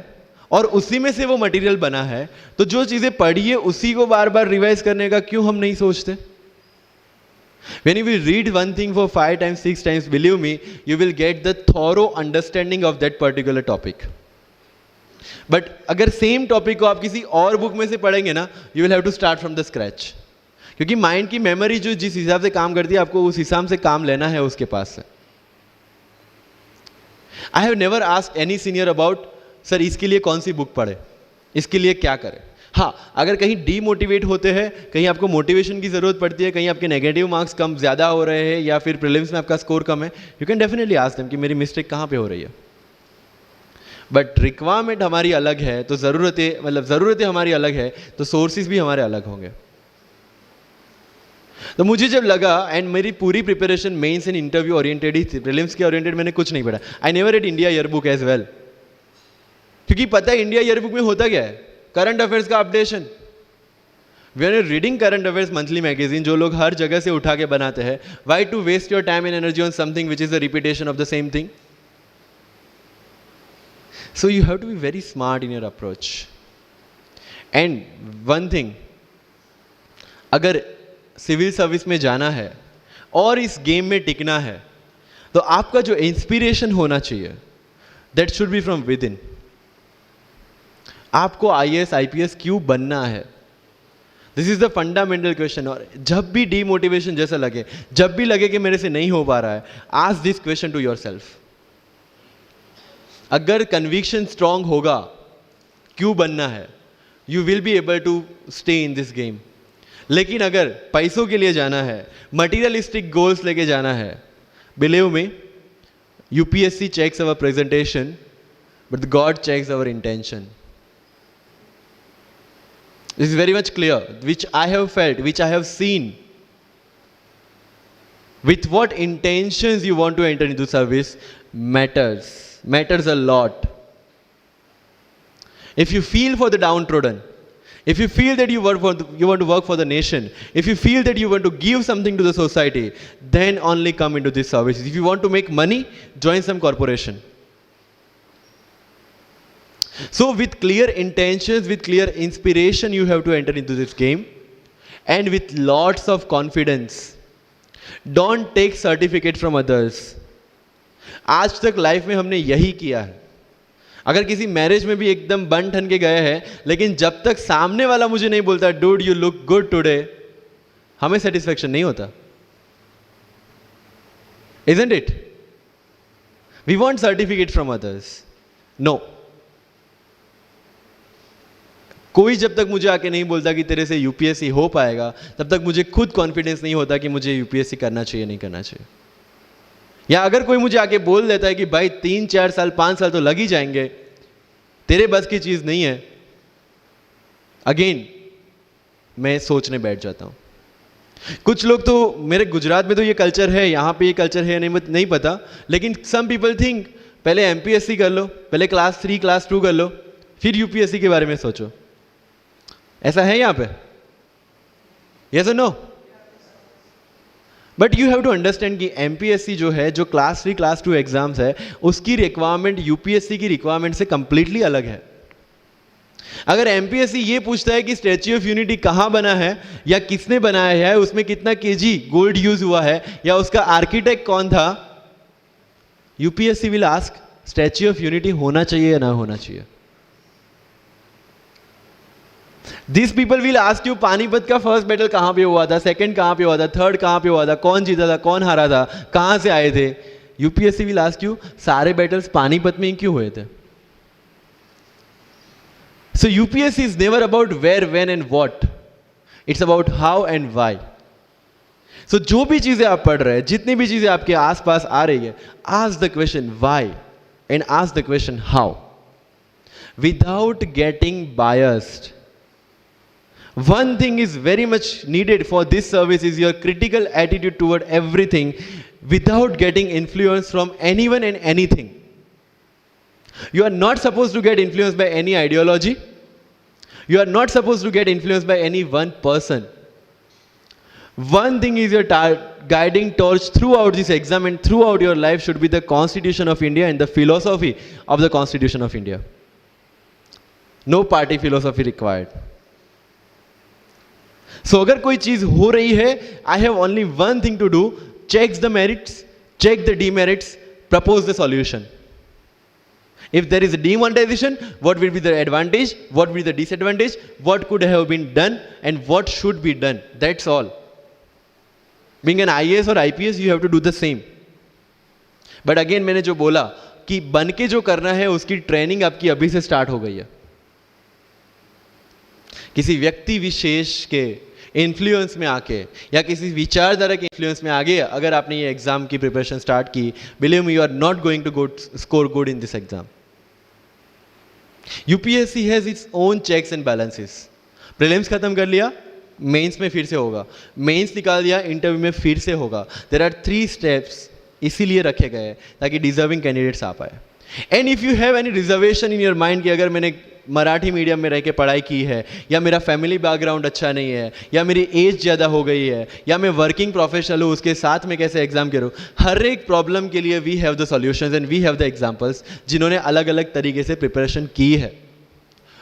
और उसी में से वो मटेरियल बना है, तो जो चीजें पढ़ी है उसी को बार बार रिवाइज करने का क्यों हम नहीं सोचते? When you will read one thing for 5 times, 6 times, believe me, you will get the thorough understanding of that particular topic. But अगर सेम टॉपिक को आप किसी और बुक में से पढ़ेंगे ना, you will have to start from the scratch. क्योंकि माइंड की मेमोरी जो जिस हिसाब से काम करती है, आपको उस हिसाब से काम लेना है उसके पास से. I have never asked any senior about sir इसके लिए कौन सी बुक पढ़े, इसके लिए क्या करें. हाँ, अगर कहीं डीमोटिवेट होते हैं, कहीं आपको मोटिवेशन की ज़रूरत पड़ती है, कहीं आपके नेगेटिव मार्क्स कम ज़्यादा हो रहे हैं या फिर प्रीलिम्स में आपका स्कोर कम है, you can definitely ask them कि मेरी मिस्टेक कहाँ पे हो रही है. बट रिक्वायरमेंट हमारी अलग है, तो ज़रूरतें हमारी अलग है, तो सोर्सेज भी हमारे अलग होंगे. तो मुझे जब लगा, एंड मेरी पूरी preparation mains and interview oriented ही थी, प्रीलिम्स के ओरिएंटेड मैंने कुछ नहीं पढ़ा. I never read India year book as well, क्योंकि पता है इंडिया ईयर बुक में होता क्या है? करंट अफेयर्स का updation. We are reading current affairs monthly magazine, जो लोग हर जगह से उठा के बनाते हैं. Why to waste your time and energy on something which is a repetition of the same thing? So you have to be very smart in your approach. And one thing, अगर सिविल सर्विस में जाना है और इस game में टिकना है, तो आपका जो इंस्पिरेशन होना चाहिए, that should be from with in. आपको IAS IPS क्यों बनना है? This is the fundamental question. और जब भी डीमोटिवेशन जैसा लगे, जब भी लगे कि मेरे से नहीं हो पा रहा है, ask this question to yourself. अगर कन्विक्शन स्ट्रांग होगा क्यों बनना है, you will be able to stay in this game. लेकिन अगर पैसों के लिए जाना है, मटीरियलिस्टिक गोल्स लेके जाना है, believe me, UPSC checks our presentation, but God checks our intention. This is very much clear, which I have felt, which I have seen. With what intentions you want to enter into service matters a lot. If you feel for the downtrodden, if you feel that you want to work for the nation, if you feel that you want to give something to the society, then only come into this service. If you want to make money, join some corporation. So with clear intentions, with clear inspiration, you have to enter into this game, and with lots of confidence. Don't take certificate from others. आज तक life में हमने यही किया है. अगर किसी marriage में भी एकदम बन ठन के गए हैं, लेकिन जब तक सामने वाला मुझे नहीं बोलता dude you look good today, हमें सेटिस्फैक्शन नहीं होता. Isn't it? We want certificate from others. No. कोई जब तक मुझे आके नहीं बोलता कि तेरे से यूपीएससी हो पाएगा, तब तक मुझे खुद कॉन्फिडेंस नहीं होता कि मुझे यूपीएससी करना चाहिए नहीं करना चाहिए. या अगर कोई मुझे आके बोल देता है कि भाई 3-4 साल 5 साल तो लग ही जाएंगे, तेरे बस की चीज नहीं है, अगेन मैं सोचने बैठ जाता हूँ। कुछ लोग तो, मेरे गुजरात में तो ये कल्चर है, यहाँ पे ये कल्चर है नहीं पता, लेकिन सम पीपल थिंक पहले एमपीएससी कर लो, पहले क्लास 3 क्लास 2 कर लो, फिर यूपीएससी के बारे में सोचो। ऐसा है यहाँ पे? यस और no? But you have to understand कि एमपीएससी जो है, जो क्लास 3 क्लास 2 एग्जाम्स है, उसकी रिक्वायरमेंट यूपीएससी की रिक्वायरमेंट से कंप्लीटली अलग है। अगर एमपीएससी ये पूछता है कि स्टैच्यू ऑफ यूनिटी कहां बना है या किसने बनाया है, उसमें कितना केजी गोल्ड यूज हुआ है, या उसका आर्किटेक्ट कौन था, UPSC will ask statue of unity होना चाहिए या ना होना चाहिए। This people will ask you Panipat का फर्स्ट बैटल कहां पे हुआ था, सेकंड कहां पे हुआ था, थर्ड कहां पे हुआ था, कौन जीता था, कौन हारा था, कहां से आए थे। यूपीएससी विल आस्क यू सारे बैटल्स पानीपत में ही क्यों हुए थे। So UPSC is never about where, when and what. It's about how and why. So जो भी चीजें आप पढ़ रहे हैं, जितनी भी चीजें आपके आसपास आ रही है, ask the question why and ask the question how. Without getting biased. One thing is very much needed for this service is your critical attitude toward everything without getting influence from anyone and anything. You are not supposed to get influenced by any ideology. You are not supposed to get influenced by any one person. One thing is your guiding torch throughout this exam and throughout your life should be the Constitution of India and the philosophy of the Constitution of India. No party philosophy required. So अगर कोई चीज हो रही है, I have only one thing to do: check the merits, check the demerits, propose the solution. If there is a demonetization, what will be the advantage, what will be the disadvantage, what could have been done and what should be done. That's all. Being an IAS or IPS, you have to do the same. But again मैंने जो बोला कि बन के जो करना है उसकी ट्रेनिंग आपकी अभी से स्टार्ट हो गई है। किसी व्यक्ति विशेष के इन्फ्लुएंस में आके या किसी विचारधारा के इन्फ्लुएंस में आगे अगर आपने ये एग्जाम की प्रिपरेशन स्टार्ट की, believe me, you are not going to score good in this exam. UPSC has its own checks and balances. Prelims खत्म कर लिया, मेंस में फिर से होगा, मेंस निकाल दिया, इंटरव्यू में फिर से होगा। देयर आर 3 स्टेप्स इसीलिए रखे गए हैं ताकि डिजर्विंग कैंडिडेट्स आ पाए। And if you have any reservation in your mind कि अगर मैंने मराठी मीडियम में रह के पढ़ाई की है, या मेरा फैमिली बैकग्राउंड अच्छा नहीं है, या मेरी एज ज़्यादा हो गई है, या मैं वर्किंग प्रोफेशनल हूँ, उसके साथ में कैसे एग्जाम करूँ, हर एक प्रॉब्लम के लिए we have the solutions and we have the examples जिन्होंने अलग अलग तरीके से प्रिपरेशन की है।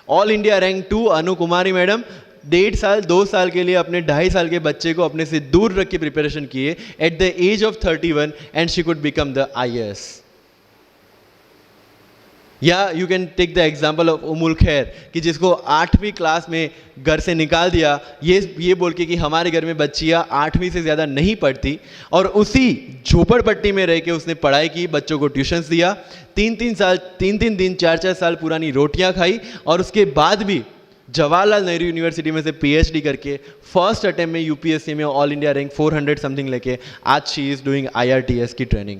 All India rank 2 Anu Kumari madam 1.5 साल 2 साल के लिए अपने 2.5 साल के बच्चे को अपने से दूर रख के प्रिपरेशन किए at the age of 31 and she could become the IAS। या you can take the example of Ummul Kher कि जिसको 8वीं क्लास में घर से निकाल दिया ये बोल के कि हमारे घर में बच्चियाँ 8वीं से ज़्यादा नहीं पढ़ती, और उसी झोपड़पट्टी में रह के उसने पढ़ाई की, बच्चों को ट्यूशन्स दिया, 3 दिन 4 साल पुरानी रोटियां खाई, और उसके बाद भी जवाहरलाल नेहरू यूनिवर्सिटी में से PhD करके फर्स्ट अटेम्प्ट में यूपीएससी में ऑल इंडिया रैंक 400 समथिंग लेके आज शी इज डूइंग IRTS की training.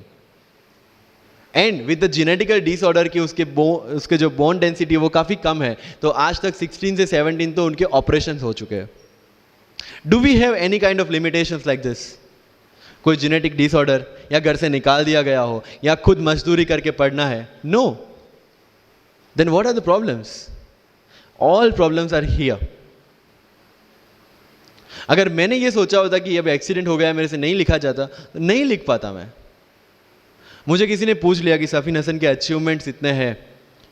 And with the genetical disorder की उसके जो बोन डेंसिटी वो काफ़ी कम है, तो आज तक 16 से 17 तो उनके ऑपरेशन हो चुके हैं। Do we have any kind of limitations like this? कोई जेनेटिक डिसऑर्डर या घर से निकाल दिया गया हो या खुद मजदूरी करके पढ़ना है? No. Then what are the problems? All problems are here. अगर मैंने ये सोचा होता कि अब एक्सीडेंट हो गया, मेरे से नहीं लिखा जाता, तो नहीं लिख पाता मैं। मुझे किसी ने पूछ लिया कि सफ़ीन हसन के अचीवमेंट्स इतने हैं,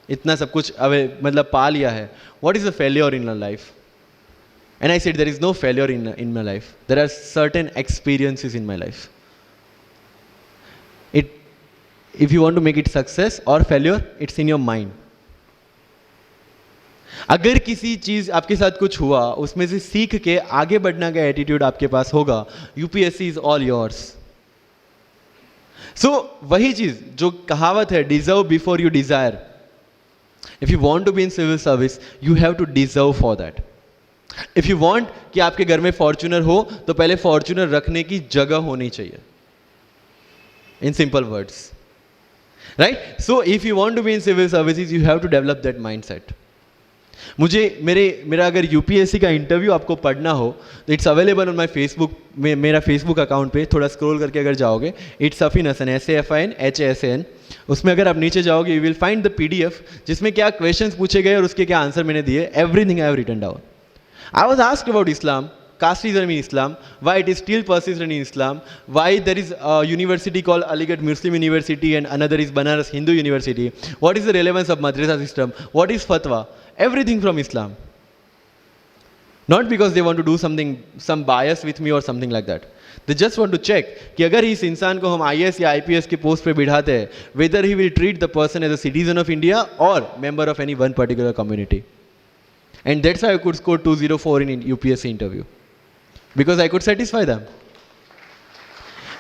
इतना सब कुछ मतलब पा लिया है, what is the failure in your life? And I said there is no failure in my life, there are certain experiences in my life. If you want to make it success और failure, it's in your mind. अगर किसी चीज़ आपके साथ कुछ हुआ, उसमें से सीख के आगे बढ़ने का एटीट्यूड आपके पास होगा, UPSC is all yours. So वही चीज जो कहावत है, deserve before you desire. If you want to be in civil service, you have to deserve for that. If you want कि आपके घर में फॉर्च्यूनर हो, तो पहले फॉर्च्यूनर रखने की जगह होनी चाहिए, in simple words, right? So if you want to be in civil services, you have to develop that mindset. मेरा अगर यूपीएससी का इंटरव्यू आपको पढ़ना हो तो it's available on my Facebook, मेरा फेसबुक अकाउंट पे थोड़ा स्क्रॉल करके अगर जाओगे, it's Safin Hasan, SAFIN HASAN, उसमें अगर आप नीचे जाओगे you will find the PDF जिसमें क्या क्वेश्चंस पूछे गए और उसके क्या आंसर मैंने दिए, everything I have written down. I was asked about Islam, casteism in Islam, why it is still persistent in Islam, why there is a university called Aligarh Muslim University and another is Banaras Hindu University, what is the relevance of madrasa system, what is fatwa, everything from Islam. Not because they want to do something, some bias with me or something like that. They just want to check कि अगर इस इंसान को हम IAS या IPS के post पे बिठाते हैं, whether he will treat the person as a citizen of India or member of any one particular community. And that's why I could score 204 in UPSC interview, because I could satisfy them.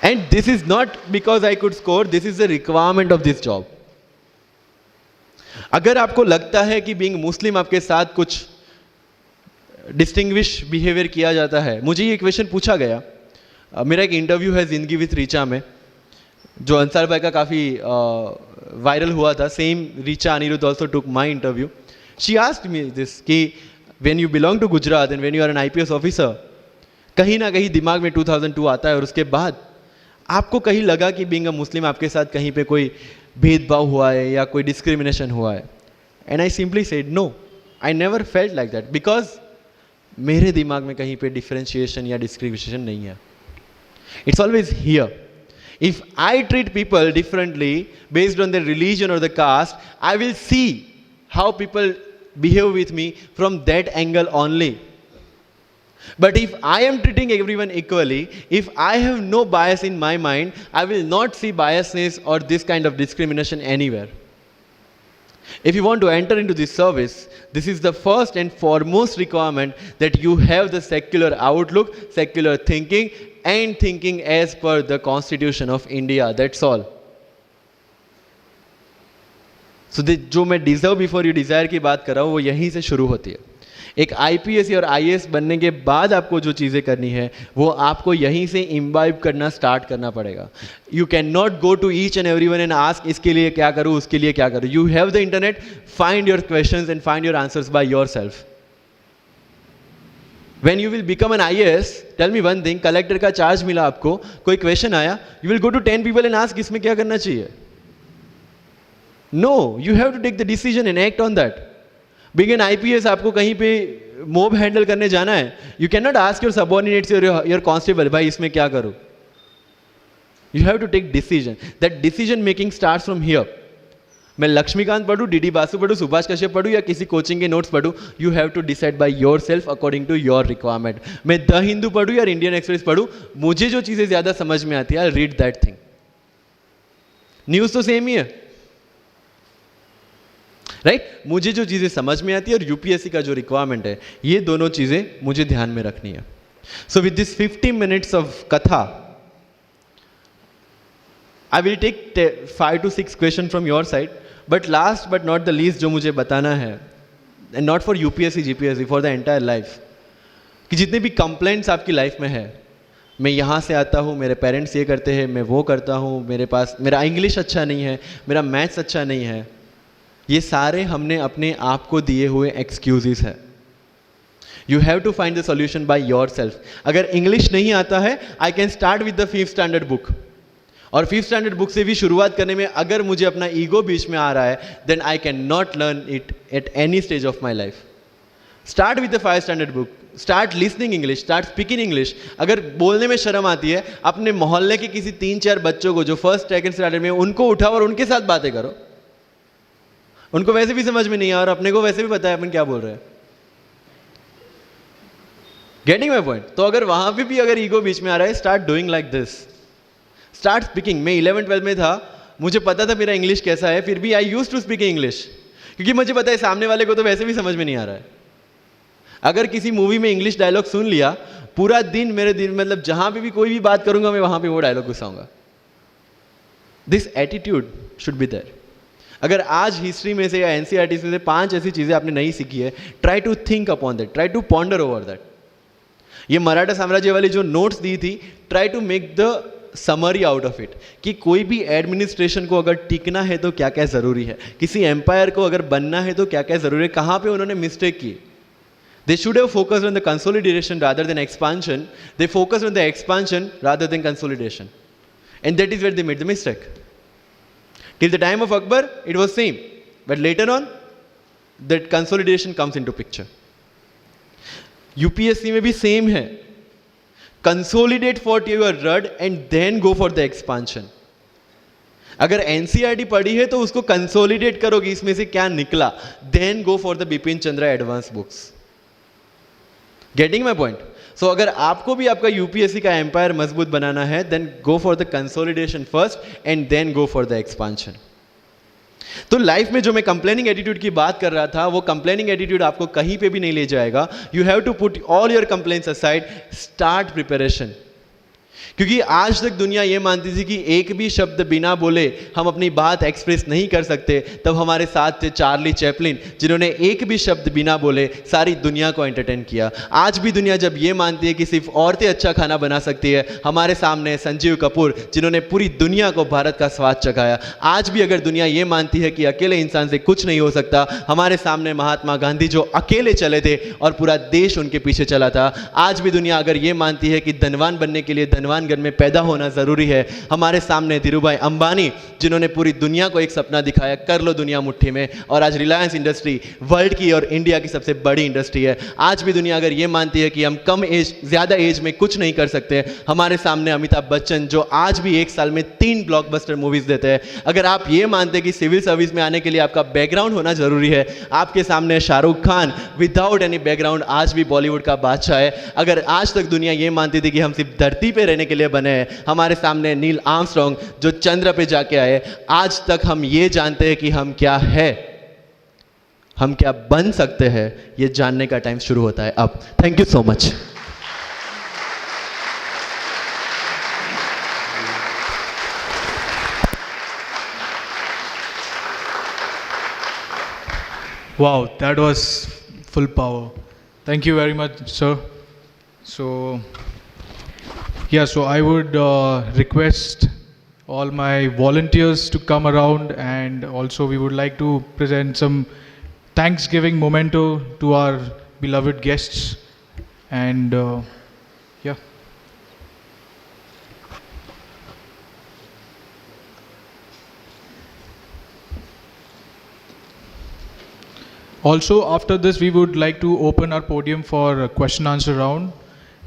And this is not because I could score, this is the requirement of this job. अगर आपको लगता है कि being Muslim आपके साथ कुछ distinguish behaviour किया जाता है, मुझे ये क्वेश्चन पूछा गया. मेरा एक इंटरव्यू है जिंदगी विथ रीचा में, जो अंसार भाई का काफ़ी वायरल हुआ था. Same Richa Anirudh also took my interview. She asked me this कि when you belong to Gujarat and when you are an IPS officer, कहीं ना कहीं दिमाग में 2002 आता है और उसके बाद आपको कहीं लगा कि being a Muslim आपके साथ कहीं पे कोई भेदभाव हुआ है या कोई डिस्क्रिमिनेशन हुआ है. And I simply said no, I never felt like that because मेरे दिमाग में कहीं पे डिफरेंशिएशन या डिस्क्रिमिनेशन नहीं है. It's always here. If I treat people differently based on their religion or the caste, I will see how people behave with me from that angle only. But if I am treating everyone equally, if I have no bias in my mind, I will not see biasness or this kind of discrimination anywhere. If you want to enter into this service, this is the first and foremost requirement, that you have the secular outlook, secular thinking, and thinking as per the Constitution of India. That's all. So जो मैं deserve before you desire की बात कर रहा हूँ वो यहीं से शुरू होती है. एक IPS और IAS बनने के बाद आपको जो चीज़ें करनी है वो आपको यहीं से इम्बाइब करना स्टार्ट करना पड़ेगा. You can not go to each and everyone and ask इसके लिए क्या करूँ, उसके लिए क्या करूँ. You have the internet, find your questions and find your answers by yourself. When you will become an IAS, tell me one thing, collector का charge मिला आपको, कोई क्वेश्चन आया, you will go to 10 people and ask इसमें क्या करना चाहिए. No, you have to take the decision and act on that. Being an IPS, आपको कहीं पे मोब हैंडल करने जाना है, you cannot ask your subordinates or your constable, भाई इसमें क्या करूँ. You have to take decision. That decision making starts from here. मैं लक्ष्मीकांत पढ़ूँ, DD बासु पढ़ूँ, सुभाष कश्यप पढ़ूँ या किसी कोचिंग के notes पढ़ूँ, you have to decide by yourself according to your requirement. मैं the Hindu पढ़ूँ या इंडियन एक्सप्रेस पढ़ूँ, मुझे जो चीज़ें ज़्यादा समझ में आती है, I'll read that thing. News तो सेम ही है, राइट. मुझे जो चीज़ें समझ में आती है और यूपीएससी का जो रिक्वायरमेंट है, ये दोनों चीज़ें मुझे ध्यान में रखनी है. So with this 50 minutes of कथा, I will take 5 to 6 question from your side. But last but not the least जो मुझे बताना है, and not for UPSC GPSC, for the entire life, कि जितने भी कंप्लेंट्स आपकी लाइफ में है, मैं यहाँ से आता हूँ, मेरे पेरेंट्स ये करते हैं, मैं वो करता हूँ, मेरा इंग्लिश अच्छा नहीं है, मेरा मैथ्स अच्छा नहीं है, ये सारे हमने अपने आप को दिए हुए एक्सक्यूजेस है. You have to find the solution by yourself. अगर इंग्लिश नहीं आता है, I can start with the 5th standard book, और 5th standard बुक से भी शुरुआत करने में अगर मुझे अपना ईगो बीच में आ रहा है, then I can not learn it at any stage of my life. Start with the 5th standard book, start listening English, start speaking English. अगर बोलने में शर्म आती है, अपने मोहल्ले के किसी 3-4 बच्चों को जो 1st, 2nd standard में, उनको उठाओ और उनके साथ बातें करो. उनको वैसे भी समझ में नहीं आ, और अपने को वैसे भी पता है अपन क्या बोल रहे हैं. Getting my point. तो अगर वहां पे भी अगर ईगो बीच में आ रहा है, start doing like this, start speaking. मैं 11th-12th में था, मुझे पता था मेरा इंग्लिश कैसा है, फिर भी I used to speak English, क्योंकि मुझे पता है सामने वाले को तो वैसे भी समझ में नहीं आ रहा है. अगर किसी मूवी में इंग्लिश डायलॉग सुन लिया, पूरा दिन मेरे दिन मतलब जहां पे भी कोई भी बात करूंगा, मैं वहां पे वो डायलॉग घुसाऊंगा. This attitude should be there. अगर आज हिस्ट्री में से या एनसीईआरटी से 5 ऐसी चीज़ें आपने नहीं सीखी है, try to think upon that, try to ponder over that. ये मराठा साम्राज्य वाली जो नोट्स दी थी, try to make the summary out of it कि कोई भी एडमिनिस्ट्रेशन को अगर टिकना है तो क्या क्या ज़रूरी है, किसी एम्पायर को अगर बनना है तो क्या क्या ज़रूरी है, कहाँ पे उन्होंने मिस्टेक की. They should have focused on the consolidation rather than expansion. They focused on the expansion rather than consolidation. And that is where they made the mistake. Till the time of Akbar, it was same. But later on, that consolidation comes into picture. UPSC में भी same है. Consolidate what you are read and then go for the expansion. अगर NCERT पढ़ी है तो उसको consolidate करोगे, इसमें से क्या निकला. Then go for the Bipin Chandra advanced books. Getting my point. So अगर आपको भी आपका यूपीएससी का एम्पायर मजबूत बनाना है, then go for the consolidation first and then go for the expansion. तो लाइफ में जो मैं कंप्लेनिंग एटीट्यूड की बात कर रहा था, वो कंप्लेनिंग एटीट्यूड आपको कहीं पे भी नहीं ले जाएगा. You have to put all your complaints aside, start preparation. क्योंकि आज तक दुनिया ये मानती थी कि एक भी शब्द बिना बोले हम अपनी बात एक्सप्रेस नहीं कर सकते. तब हमारे साथ थे चार्ली चैपलिन, जिन्होंने एक भी शब्द बिना बोले सारी दुनिया को एंटरटेन किया. आज भी दुनिया जब ये मानती है कि सिर्फ औरतें अच्छा खाना बना सकती है, हमारे सामने संजीव कपूर, जिन्होंने पूरी दुनिया को भारत का स्वाद चखाया. आज भी अगर दुनिया ये मानती है कि अकेले इंसान से कुछ नहीं हो सकता, हमारे सामने महात्मा गांधी जो अकेले चले थे और पूरा देश उनके पीछे चला था. आज भी दुनिया अगर ये मानती है कि धनवान बनने के लिए धनवान घर में पैदा होना जरूरी है, हमारे सामने धीरूभाई अंबानी, जिन्होंने पूरी दुनिया को एक सपना दिखाया, कर लो दुनिया मुट्ठी में. और आज रिलायंस इंडस्ट्री वर्ल्ड की और इंडिया की सबसे बड़ी इंडस्ट्री है. आज भी दुनिया अगर ये मानती है कि हम कम एज ज्यादा एज में कुछ नहीं कर सकते, हमारे सामने अमिताभ बच्चन, जो आज भी एक साल में 3 ब्लॉकबस्टर मूवीज देते हैं. अगर आप ये मानते हैं कि सिविल सर्विस में आने के लिए आपका बैकग्राउंड होना जरूरी है, आपके सामने Shahrukh Khan without any background आज भी बॉलीवुड का बादशाह है. अगर आज तक दुनिया ये मानती थी कि हम सिर्फ धरती पे रहने के लिए बने हैं, हमारे सामने नील आर्मस्ट्रॉन्ग जो चंद्र पे जाके आए, आज तक हम ये जानते हैं कि हम क्या है, हम क्या बन सकते हैं, ये जानने का टाइम शुरू होता है अब. Thank you so much. Wow, that was full power. Thank you very much, sir. So, yeah, so I would request all my volunteers to come around, and also we would like to present some Thanksgiving memento to our beloved guests. And yeah. Also, after this, we would like to open our podium for a question answer round.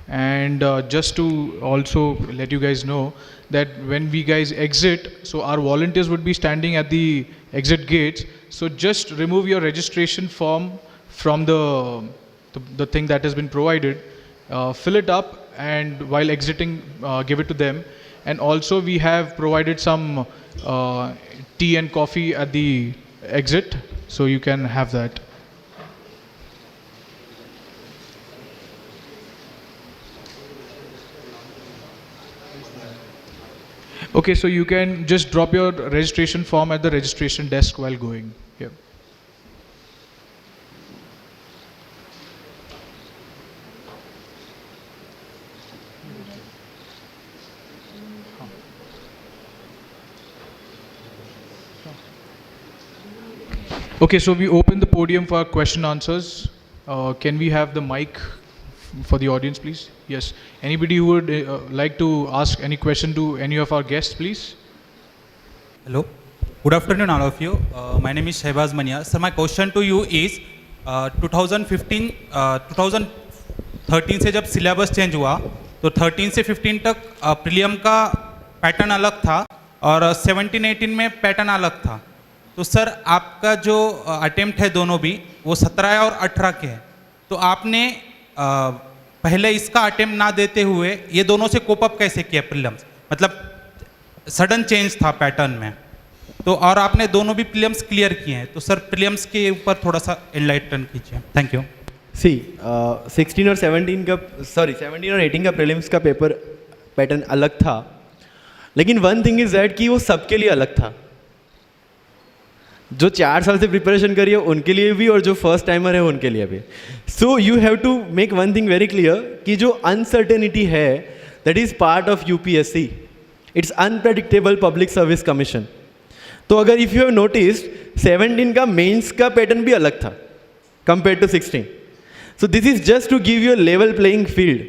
And just to also let you guys know that when we guys exit, so our volunteers would be standing at the exit gates. So just remove your registration form from the thing that has been provided, fill it up, and while exiting, give it to them. And also we have provided some tea and coffee at the exit, so you can have that. Okay, so you can just drop your registration form at the registration desk while going. Yeah. Okay, so we open the podium for question answers. Can we have the mic for the audience, please? Yes. Anybody who would like to ask any question to any of our guests, please? Hello. Good afternoon, all of you. My name is Shehbaz Mania. Sir, my question to you is 2013 से जब syllabus change हुआ तो 13 से 15 तक prelim का pattern अलग था और 17-18 में पैटर्न अलग था. तो सर आपका जो अटेम्प्ट है दोनों भी वो 17 और 18 के हैं. तो आपने पहले इसका अटेम्प्ट ना देते हुए ये दोनों से कोप अप कैसे किया प्रीलिम्स? मतलब सडन चेंज था पैटर्न में तो, और आपने दोनों भी प्रीलिम्स क्लियर किए हैं. तो सर प्रीलिम्स के ऊपर थोड़ा सा एनलाइटन कीजिए. Thank you. 16 और 17 और 18 का प्रीलिम्स का पेपर पैटर्न अलग था, लेकिन वन थिंग इज दैट कि वो सबके लिए अलग था. जो 4 साल से प्रिपरेशन करी है उनके लिए भी और जो फर्स्ट टाइमर है उनके लिए भी. So you have to make one thing very clear कि जो अनसर्टेनिटी है that is part of UPSC. It's unpredictable public service commission. तो अगर इफ़ यू हैव नोटिस्ड 17 का मेंस का पैटर्न भी अलग था compare to 16। So this is just to give you level playing field.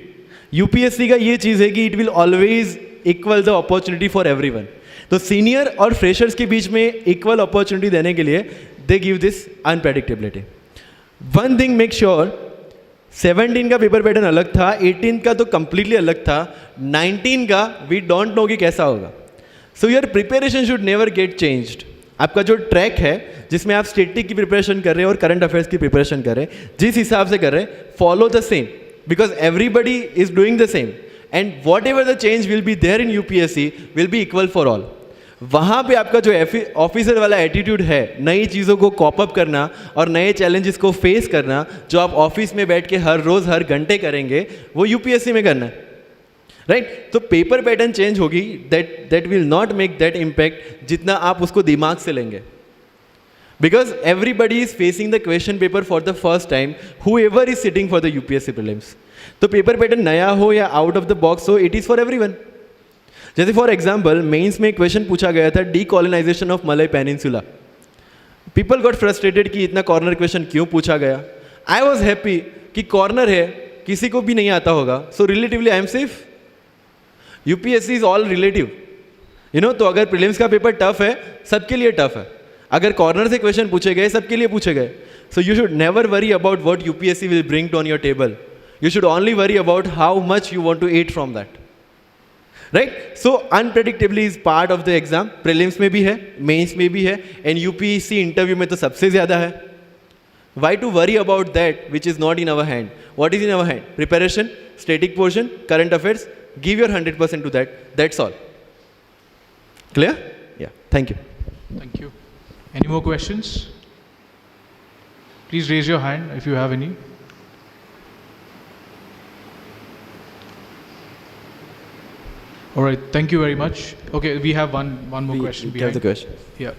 UPSC का ये चीज़ है कि it will always equal the opportunity for everyone. तो सीनियर और फ्रेशर्स के बीच में इक्वल अपॉर्चुनिटी देने के लिए they give this unpredictability. One thing make sure, 17 का पेपर पैटर्न अलग था, 18 का तो कंप्लीटली अलग था, 19 का वी डोंट नो कि कैसा होगा। So your preparation should never get changed. आपका जो ट्रैक है जिसमें आप स्टैटिक की प्रिपरेशन कर रहे हैं और करंट अफेयर्स की प्रिपरेशन कर रहे हैं, जिस हिसाब से कर रहे हैं, follow the same, because everybody is doing the same and whatever the change will be there in UPSC will be equal for all. वहाँ पे आपका जो ऑफिसर वाला एटीट्यूड है, नई चीज़ों को कॉप अप करना और नए चैलेंजेस को फेस करना, जो आप ऑफिस में बैठ के हर रोज़ हर घंटे करेंगे, वो यूपीएससी में करना है, राइट? तो पेपर पैटर्न चेंज होगी, that will not make that impact जितना आप उसको दिमाग से लेंगे, because everybody is facing the question paper for the first time, whoever is sitting for the UPSC prelims. तो पेपर पैटर्न नया हो या आउट ऑफ द बॉक्स हो, इट इज़ फॉर एवरीवन। जैसे फॉर एग्जाम्पल मेंस में question पूछा गया था decolonisation of Malay peninsula. People got frustrated कि इतना कॉर्नर क्वेश्चन क्यों पूछा गया। आई वॉज हैप्पी कि कॉर्नर है, किसी को भी नहीं आता होगा, so relatively I am safe. UPSC is all relative, you know. तो अगर प्रीलिम्स का पेपर टफ है, सबके लिए टफ है। अगर कॉर्नर से क्वेश्चन पूछे गए, सबके लिए पूछे गए। So you should never worry about what UPSC will bring on your table, you should only worry about how much you want to eat from that, right? So unpredictably is part of the exam. Prelims में भी है, mains में भी है, and UPSC interview में तो सबसे ज़्यादा है। Why to worry about that which is not in our hand? What is in our hand? Preparation, static portion, current affairs, give your 100% to that, that's all. Clear? Yeah, thank you. Thank you. Any more questions? Please raise your hand if you have any. All right, thank you very much. Okay, we have one more question We have behind. the question. Yeah.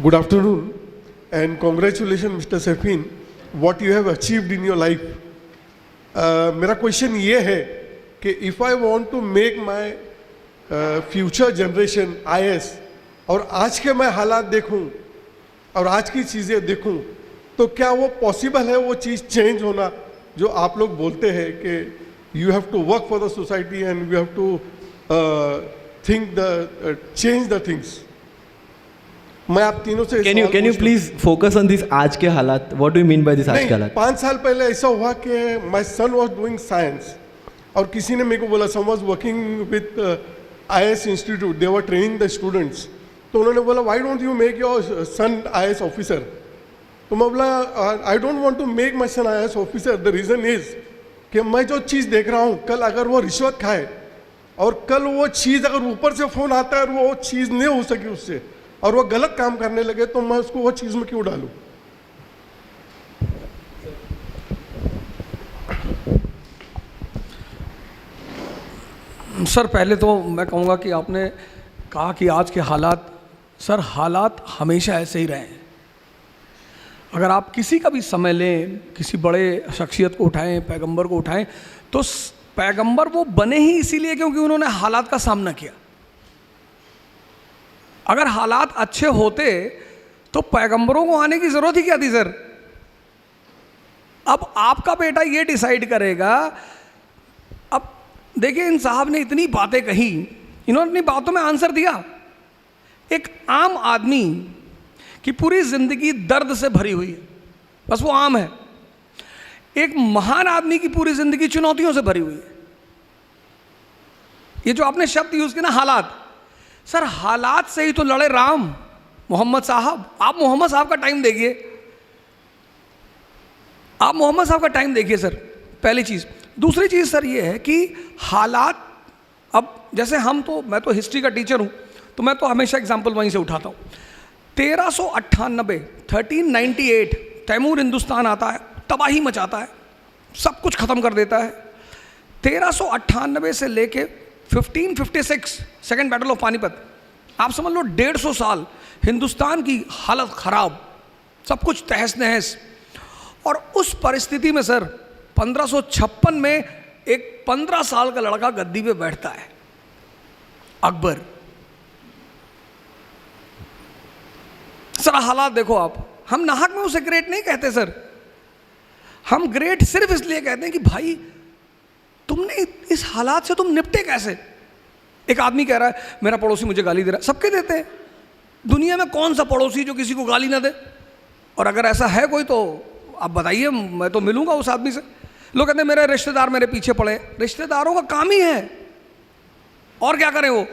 Good afternoon and congratulations Mr. Safin, what you have achieved in your life. मेरा question ये है कि if I want to make my future generation IAS और आज के मैं हालात देखूं और आज की चीज़ें देखूं, तो क्या वो पॉसिबल है वो चीज़ चेंज होना जो आप लोग बोलते हैं कि you have to work for the society and you have to think the change the things? मैं आप तीनों से Can you please focus on this आज के हालात? What do you mean by this आज के हालात? 5 साल पहले ऐसा हुआ कि my son was doing science और किसी ने मेरे को बोला, some was working with IAS institute, they were training the students. तो उन्होंने बोला why don't you make your son IAS officer? तो मैं बोला I don't want to make my son IAS officer. The reason is कि मैं जो चीज़ देख रहा हूँ, कल अगर वो रिश्वत खाए और कल वो चीज़ अगर ऊपर से फ़ोन आता है और वो चीज़ नहीं हो सकी उससे और वो गलत काम करने लगे, तो मैं उसको वो चीज़ में क्यों डालूं? सर पहले तो मैं कहूँगा कि आपने कहा कि आज के हालात, सर हालात हमेशा ऐसे ही रहे हैं। अगर आप किसी का भी समय लें, किसी बड़े शख्सियत को उठाएं, पैगंबर को उठाएं, तो पैगंबर वो बने ही इसीलिए क्योंकि उन्होंने हालात का सामना किया। अगर हालात अच्छे होते तो पैगंबरों को आने की ज़रूरत ही क्या थी सर? अब आपका बेटा ये डिसाइड करेगा। अब देखिए, इन साहब ने इतनी बातें कही, इन्होंने अपनी बातों में आंसर दिया। एक आम आदमी की पूरी ज़िंदगी दर्द से भरी हुई है, बस वो आम है। एक महान आदमी की पूरी ज़िंदगी चुनौतियों से भरी हुई है। ये जो आपने शब्द यूज़ किया ना, हालात, सर हालात से ही तो लड़े राम, मोहम्मद साहब। आप मोहम्मद साहब का टाइम देखिए, आप मोहम्मद साहब का टाइम देखिए सर, पहली चीज़। दूसरी चीज़ सर ये है कि हालात, अब जैसे मैं तो हिस्ट्री का टीचर हूँ, तो मैं तो हमेशा एग्जाम्पल वहीं से उठाता हूँ। 1398 तैमूर हिंदुस्तान आता है, तबाही मचाता है, सब कुछ ख़त्म कर देता है। 1398 से लेके 1556 सेकेंड बैटल ऑफ पानीपत, आप समझ लो 150 साल हिंदुस्तान की हालत ख़राब, सब कुछ तहस नहस। और उस परिस्थिति में सर 1556 में एक 15 साल का लड़का गद्दी पे बैठता है, अकबर। सर हालात देखो आप, हम नाहक में उसे ग्रेट नहीं कहते सर, हम ग्रेट सिर्फ इसलिए कहते हैं कि भाई तुमने इस हालात से तुम निपटे कैसे। एक आदमी कह रहा है मेरा पड़ोसी मुझे गाली दे रहा है, सबके देते हैं, दुनिया में कौन सा पड़ोसी जो किसी को गाली ना दे, और अगर ऐसा है कोई तो आप बताइए, मैं तो मिलूंगा उस आदमी से। लोग कहते हैं मेरे रिश्तेदार मेरे पीछे पड़े, रिश्तेदारों का काम ही है, और क्या करें वो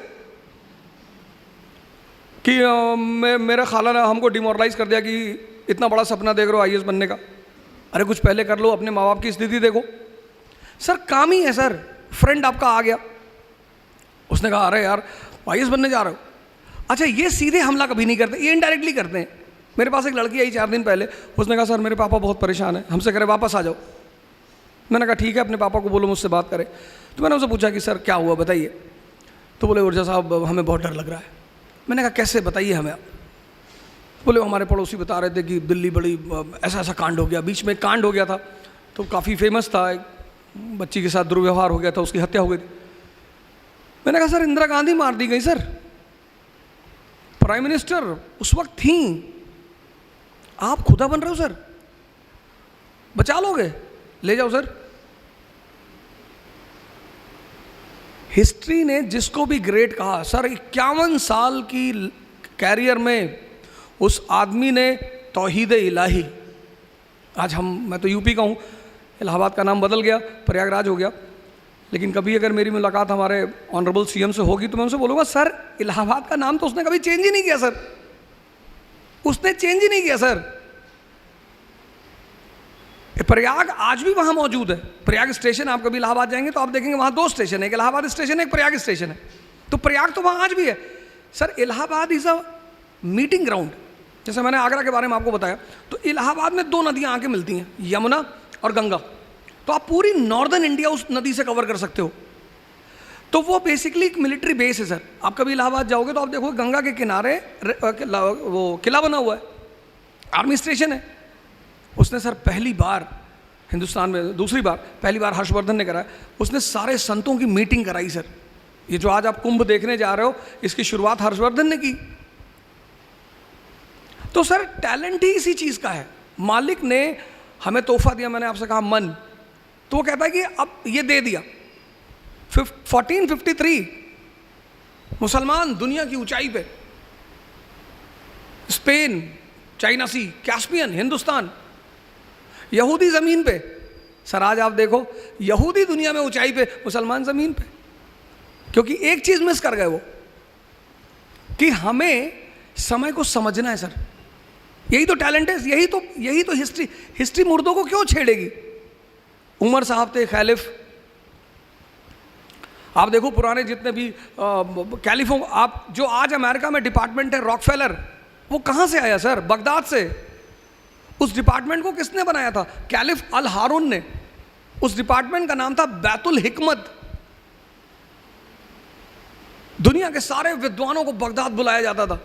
कि मेरा खाला ने हमको डिमोरलाइज कर दिया कि इतना बड़ा सपना देख रहे हो आईएएस बनने का, अरे कुछ पहले कर लो, अपने माँ बाप की स्थिति देखो। सर काम ही है सर। फ्रेंड आपका आ गया, उसने कहा अरे यार आईएएस बनने जा रहे हो, अच्छा ये सीधे हमला कभी नहीं करते, ये इनडायरेक्टली करते हैं। मेरे पास एक लड़की आई 4 दिन पहले, उसने कहा सर मेरे पापा बहुत परेशान है, हमसे करे वापस आ जाओ। मैंने कहा ठीक है, अपने पापा को बोलो मुझसे बात करें। तो मैंने उनसे पूछा कि सर क्या हुआ बताइए, तो बोले ऊर्जा साहब हमें बहुत डर लग रहा है। मैंने कहा कैसे बताइए हमें आप। बोले हमारे पड़ोसी बता रहे थे कि दिल्ली बड़ी ऐसा ऐसा कांड हो गया, बीच में कांड हो गया था तो काफ़ी फेमस था, एक बच्ची के साथ दुर्व्यवहार हो गया था, उसकी हत्या हो गई थी। मैंने कहा सर इंदिरा गांधी मार दी गई सर, प्राइम मिनिस्टर उस वक्त थी, आप खुदा बन रहे हो सर, बचा लोगे, ले जाओ सर। हिस्ट्री ने जिसको भी ग्रेट कहा सर, 51 साल की कैरियर में उस आदमी ने तौहीद इलाही, आज मैं तो यूपी का हूँ, इलाहाबाद का नाम बदल गया, प्रयागराज हो गया, लेकिन कभी अगर मेरी मुलाकात हमारे ऑनरेबल सीएम से होगी तो मैं उनसे बोलूँगा सर इलाहाबाद का नाम तो उसने कभी चेंज ही नहीं किया सर, उसने चेंज ही नहीं किया सर। प्रयाग आज भी वहाँ मौजूद है, प्रयाग स्टेशन, आप कभी इलाहाबाद जाएंगे तो आप देखेंगे वहाँ 2 स्टेशन है, एक इलाहाबाद स्टेशन है, एक प्रयाग स्टेशन है, तो प्रयाग तो वहाँ आज भी है sir. Allahabad is a meeting ground, जैसे मैंने आगरा के बारे में आपको बताया, तो इलाहाबाद में 2 नदियाँ आके मिलती हैं, यमुना और गंगा, तो आप पूरी नॉर्दर्न इंडिया उस नदी से कवर कर सकते हो। तो वो बेसिकली एक मिलिट्री बेस है सर। आप कभी इलाहाबाद जाओगे तो आप देखोगे गंगा के किनारे वो किला बना हुआ है, आर्मी स्टेशन है। उसने सर पहली बार हिंदुस्तान में, दूसरी बार, पहली बार हर्षवर्धन ने कराया, उसने सारे संतों की मीटिंग कराई सर। ये जो आज आप कुंभ देखने जा रहे हो, इसकी शुरुआत हर्षवर्धन ने की। तो सर टैलेंट ही इसी चीज़ का है। मालिक ने हमें तोहफा दिया, मैंने आपसे कहा मन, तो वो कहता है कि अब ये दे दिया। 1453 मुसलमान दुनिया की ऊंचाई पे, स्पेन, चाइना सी, कैस्पियन, हिंदुस्तान, यहूदी ज़मीन पे। सर आज आप देखो यहूदी दुनिया में ऊंचाई पे, मुसलमान ज़मीन पे, क्योंकि एक चीज़ मिस कर गए वो, कि हमें समय को समझना है सर। यही तो टैलेंट है, यही तो हिस्ट्री मुर्दों को क्यों छेड़ेगी। उमर साहब थे खैलिफ, आप देखो पुराने जितने भी कैलिफों, आप जो आज अमेरिका में डिपार्टमेंट है रॉकफेलर, वो कहाँ से आया सर? बगदाद से। उस डिपार्टमेंट को किसने बनाया था? कैलिफ अल हारून ने। उस डिपार्टमेंट का नाम था बैतुल हिकमत। दुनिया के सारे विद्वानों को बगदाद बुलाया जाता था।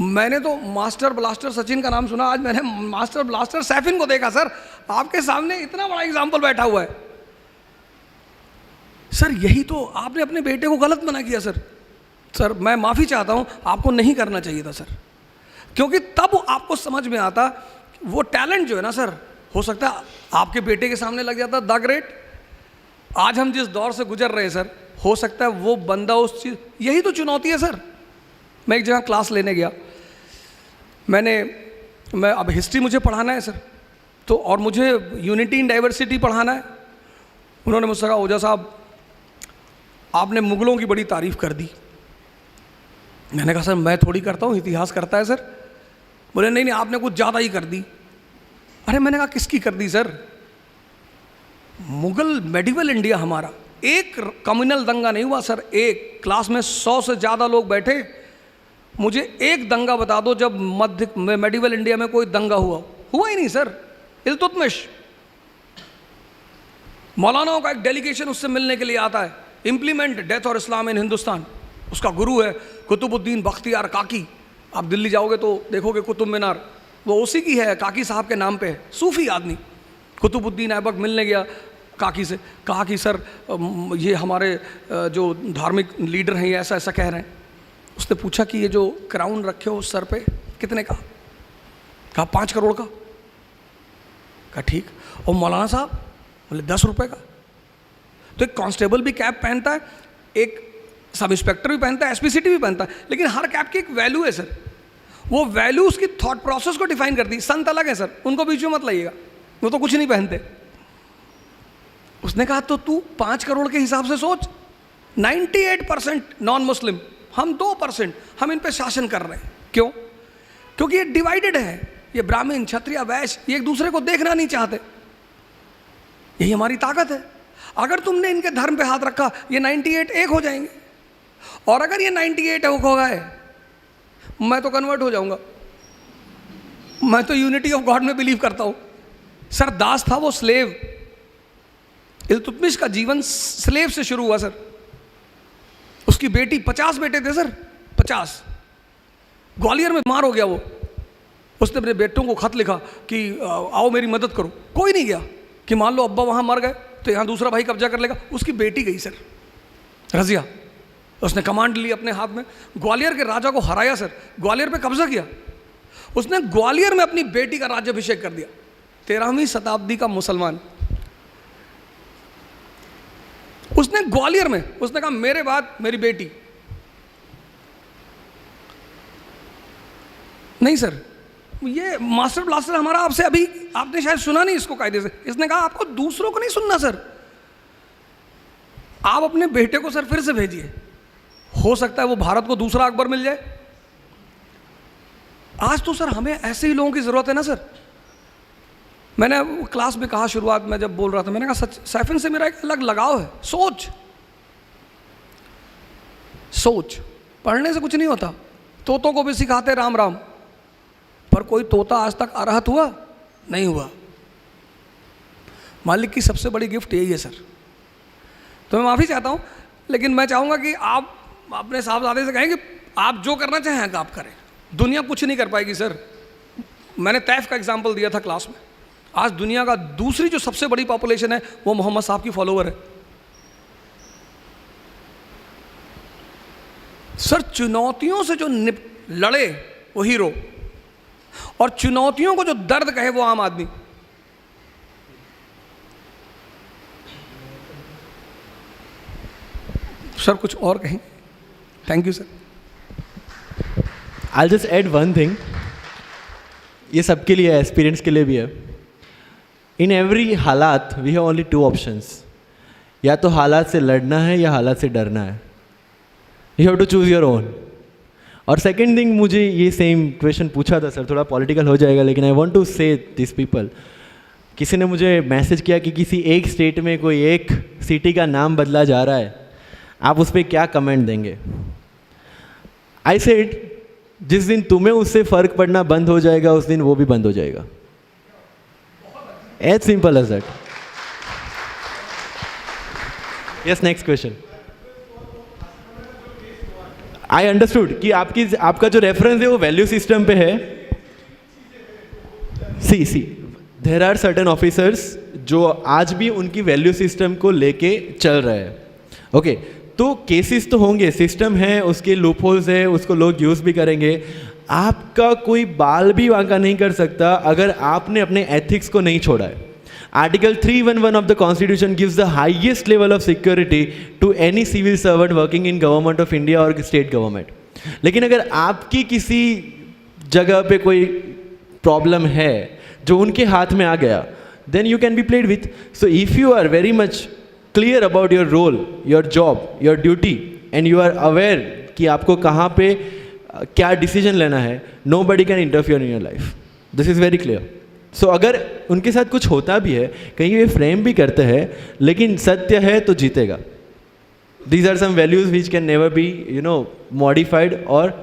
मैंने तो मास्टर ब्लास्टर सचिन का नाम सुना, आज मैंने मास्टर ब्लास्टर सैफिन को देखा सर। आपके सामने इतना बड़ा एग्जाम्पल बैठा हुआ है सर। यही तो आपने अपने बेटे को गलत मना किया सर। सर मैं माफ़ी चाहता हूँ, आपको नहीं करना चाहिए था सर, क्योंकि तब आपको समझ में आता वो टैलेंट जो है ना सर, हो सकता है आपके बेटे के सामने लग जाता द ग्रेट। आज हम जिस दौर से गुजर रहे हैं सर, हो सकता है वो बंदा उस चीज़, यही तो चुनौती है सर। मैं एक जगह क्लास लेने गया, मैं अब हिस्ट्री मुझे पढ़ाना है सर, तो और मुझे यूनिटी इन डाइवर्सिटी पढ़ाना है। उन्होंने मुझसे कहा ओझा साहब आपने मुगलों की बड़ी तारीफ़ कर दी। मैंने कहा सर मैं थोड़ी करता हूँ, इतिहास करता है सर। बोले नहीं आपने कुछ ज़्यादा ही कर दी। अरे मैंने कहा किसकी कर दी सर? मुगल मेडिवल इंडिया हमारा, एक कम्युनल दंगा नहीं हुआ सर। एक क्लास में 100 से ज़्यादा लोग बैठे, मुझे एक दंगा बता दो जब मध्य मेडिवल इंडिया में कोई दंगा हुआ ही नहीं सर। इल्तुतमिश, मौलानाओं का एक डेलीगेशन उससे मिलने के लिए आता है, इम्प्लीमेंट डेथ और इस्लाम इन हिंदुस्तान। उसका गुरु है कुतुबुद्दीन बख्तियार काकी। आप दिल्ली जाओगे तो देखोगे कुतुब मीनार, वो उसी की है, काकी साहब के नाम पे है। सूफी आदमी, कुतुबुद्दीन ऐबक मिलने गया काकी से, कहा कि सर ये हमारे जो धार्मिक लीडर हैं ये ऐसा ऐसा कह रहे हैं। उसने पूछा कि ये जो क्राउन रखे हो सर पे कितने का? कहा 5 करोड़ का। कहा ठीक। और मौलाना साहब? बोले 10 रुपये का। तो एक कांस्टेबल भी कैप पहनता है, एक सब इंस्पेक्टर भी पहनता है, एसपीसीटी भी पहनता है, लेकिन हर कैप की एक वैल्यू है सर। वो वैल्यू उसकी थॉट प्रोसेस को डिफाइन करती है। संत अलग है सर, उनको बीच में मत लाइएगा, वो तो कुछ नहीं पहनते। उसने कहा तो तू 5 करोड़ के हिसाब से सोच, 98% नॉन मुस्लिम, हम 2%, हम इन पे शासन कर रहे हैं। क्यों? क्योंकि ये डिवाइडेड है, ये ब्राह्मण क्षत्रिय वैश्य ये एक दूसरे को देखना नहीं चाहते। यही हमारी ताकत है। अगर तुमने इनके धर्म पे हाथ रखा, ये 98 एक हो जाएंगे, और अगर ये 98 एक हो गए, मैं तो कन्वर्ट हो जाऊंगा। मैं तो यूनिटी ऑफ गॉड में बिलीव करता हूं। सर दास था वो स्लेव, इल्तुतमिश का जीवन स्लेव से शुरू हुआ सर। उसकी बेटी, 50 बेटे थे सर, 50। ग्वालियर में बीमार हो गया वो। उसने अपने बेटों को खत लिखा कि आओ मेरी मदद करो। कोई नहीं गया कि मान लो अब्बा वहाँ मर गए तो यहाँ दूसरा भाई कब्जा कर लेगा। उसकी बेटी गई सर, रजिया। उसने कमांड ली अपने हाथ में, ग्वालियर के राजा को हराया सर, ग्वालियर पे कब्जा किया। उसने ग्वालियर में अपनी बेटी का राज्याभिषेक कर दिया। 13वीं शताब्दी का मुसलमान। उसने ग्वालियर में, उसने कहा मेरे बाद मेरी बेटी। नहीं सर, ये मास्टर ब्लास्टर हमारा आपसे अभी आपने शायद सुना नहीं इसको कायदे से। इसने कहा आपको दूसरों को नहीं सुनना सर, आप अपने बेटे को सर फिर से भेजिए, हो सकता है वो भारत को दूसरा अकबर मिल जाए। आज तो सर हमें ऐसे ही लोगों की जरूरत है ना सर। मैंने क्लास में कहा, शुरुआत में जब बोल रहा था, मैंने कहा सच सैफिन से मेरा एक अलग लगाव है। सोच पढ़ने से कुछ नहीं होता। तोतों को भी सिखाते राम राम, पर कोई तोता आज तक अरहत हुआ नहीं हुआ। मालिक की सबसे बड़ी गिफ्ट यही है सर। तो मैं माफ़ी चाहता हूँ, लेकिन मैं चाहूँगा कि आप अपने साहबजादे से कहें कि आप जो करना चाहें आप करें। दुनिया कुछ नहीं कर पाएगी सर। मैंने तैफ का एग्जाम्पल दिया था क्लास में। आज दुनिया का दूसरी जो सबसे बड़ी पॉपुलेशन है वो मोहम्मद साहब की फॉलोवर है सर। चुनौतियों से जो लड़े वो हीरो, और चुनौतियों को जो दर्द कहे वो आम आदमी। सर कुछ और कहें? Thank you sir. I'll just add one thing. ये सबके लिए है, एक्सपीरियंस के लिए भी है। इन एवरी हालात वी हैव ओनली 2 ऑप्शंस, या तो हालात से लड़ना है या हालात से डरना है। You have to choose your own. और सेकेंड थिंग, मुझे ये सेम क्वेश्चन पूछा था सर, थोड़ा पॉलिटिकल हो जाएगा, लेकिन आई वॉन्ट टू से दिस पीपल। किसी ने मुझे मैसेज किया कि किसी एक स्टेट में कोई एक सिटी का नाम बदला जा रहा है, आप उस पर क्या कमेंट देंगे? आई सेड जिस दिन तुम्हें उससे फ़र्क पड़ना बंद हो जाएगा उस दिन वो भी बंद हो जाएगा। As simple as that. Yes, next question. I understood कि आपका जो रेफरेंस है वो वैल्यू सिस्टम पे है। सी देयर आर सर्टेन ऑफिसर्स जो आज भी उनकी वैल्यू सिस्टम को लेके चल रहे हैं। ओके, तो केसेस तो होंगे, सिस्टम है, उसके लूपहोल्स है, उसको लोग यूज़ भी करेंगे। आपका कोई बाल भी वांका नहीं कर सकता अगर आपने अपने एथिक्स को नहीं छोड़ा है। Article 311 of the Constitution gives the highest level of security to any civil servant working in government of India or state government. लेकिन अगर आपकी किसी जगह पे कोई प्रॉब्लम है जो उनके हाथ में आ गया, then you can be played with. So if you are very much clear about your role, your job, your duty, and you are aware कि आपको कहाँ पे क्या डिसीजन लेना है, nobody can interfere in your life. This is very clear. सो अगर उनके साथ कुछ होता भी है, कहीं वे फ्रेम भी करते हैं, लेकिन सत्य है तो जीतेगा। These are some values which can never be modified और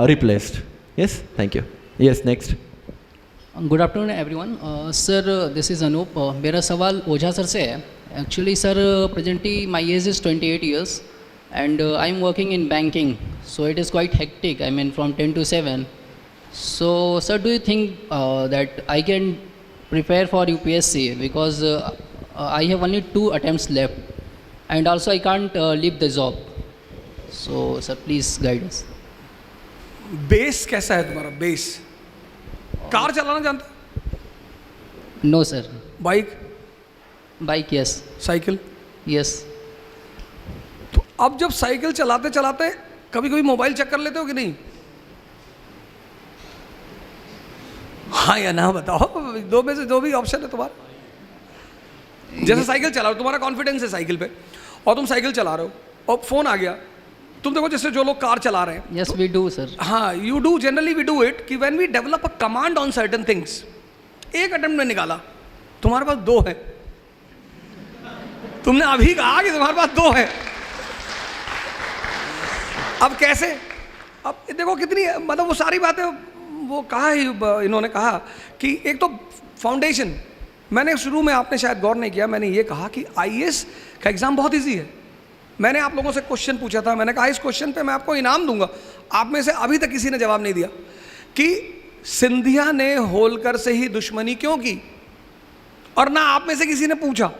replaced. Yes, thank you. Yes, next. Good afternoon everyone. Sir this is Anoop. मेरा सवाल ओझा सर से है। Actually sir presently my age is 28 years and I am working in banking, so it is quite hectic. I mean from 10 to 7. So, sir, do you think that I can prepare for UPSC because I have only 2 attempts left, and also I can't leave the job. So, sir, please guide us. Base कैसा है तुम्हारा? Base car चलाना जानता? No, sir. Bike, Bike, yes. Cycle? Yes. तो अब जब cycle चलाते चलाते कभी कभी मोबाइल चेक कर लेते हो कि नहीं? हाँ या ना बताओ, दो में से जो भी ऑप्शन है तुम्हारा। जैसे साइकिल चला रहे हो, तुम्हारा कॉन्फिडेंस है साइकिल पे, और तुम साइकिल चला रहे हो और फोन आ गया, तुम देखो जैसे जो लोग कार चला रहे हैं। Yes, we do, sir. हाँ, you do, generally we do it कि when we develop a command on certain things, एक अटेम्प्ट में निकाला, तुम्हारे पास 2 है। तुमने अभी कहा कि तुम्हारे पास 2 है, अब कैसे? अब देखो कितनी, मतलब वो सारी बातें वो कहा ही, इन्होंने कहा कि एक तो फाउंडेशन, मैंने शुरू में, आपने शायद गौर नहीं किया, मैंने ये कहा कि आईएएस का एग्ज़ाम बहुत इजी है। मैंने आप लोगों से क्वेश्चन पूछा था, मैंने कहा इस क्वेश्चन पे मैं आपको इनाम दूंगा, आप में से अभी तक किसी ने जवाब नहीं दिया कि सिंधिया ने होलकर से ही दुश्मनी क्यों की, और ना आप में से किसी ने पूछा।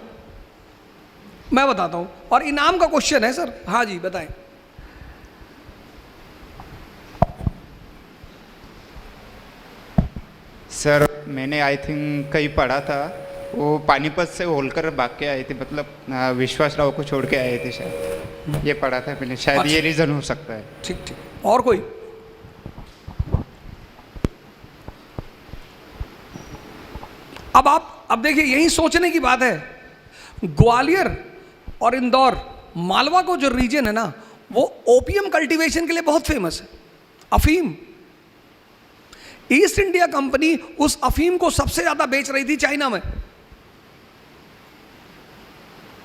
मैं बताता हूं, और इनाम का क्वेश्चन है सर। हाँ जी, बताएं। सर मैंने आई थिंक कहीं पढ़ा था, वो पानीपत से होलकर भाग के आए थे, मतलब विश्वास राव को छोड़ के आए थे शायद, ये पढ़ा था मैंने, शायद ये रीज़न हो सकता है। ठीक ठीक। और कोई? अब देखिए, यही सोचने की बात है। ग्वालियर और इंदौर, मालवा को जो रीजन है ना, वो ओपियम कल्टीवेशन के लिए बहुत फेमस है, अफीम। ईस्ट इंडिया कंपनी उस अफीम को सबसे ज्यादा बेच रही थी चाइना में।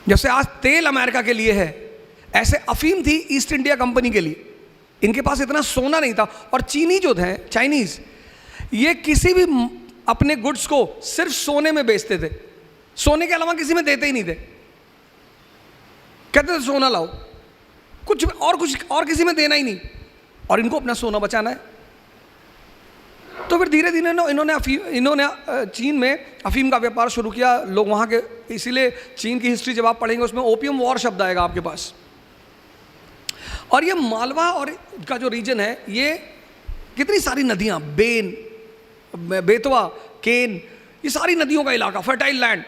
जैसे आज तेल अमेरिका के लिए है, ऐसे अफीम थी ईस्ट इंडिया कंपनी के लिए। इनके पास इतना सोना नहीं था, और चीनी जो थे, चाइनीज, ये किसी भी अपने गुड्स को सिर्फ सोने में बेचते थे, सोने के अलावा किसी में देते ही नहीं थे। कहते थे सोना लाओ, कुछ और किसी में देना ही नहीं, और इनको अपना सोना बचाना है। तो फिर धीरे धीरे इन्होंने चीन में अफीम का व्यापार शुरू किया। लोग वहाँ के, इसीलिए चीन की हिस्ट्री जब आप पढ़ेंगे उसमें ओपियम वॉर शब्द आएगा आपके पास। और ये मालवा और का जो रीजन है, ये कितनी सारी नदियाँ, बेन, बेतवा, केन, ये सारी नदियों का इलाका, फर्टाइल लैंड,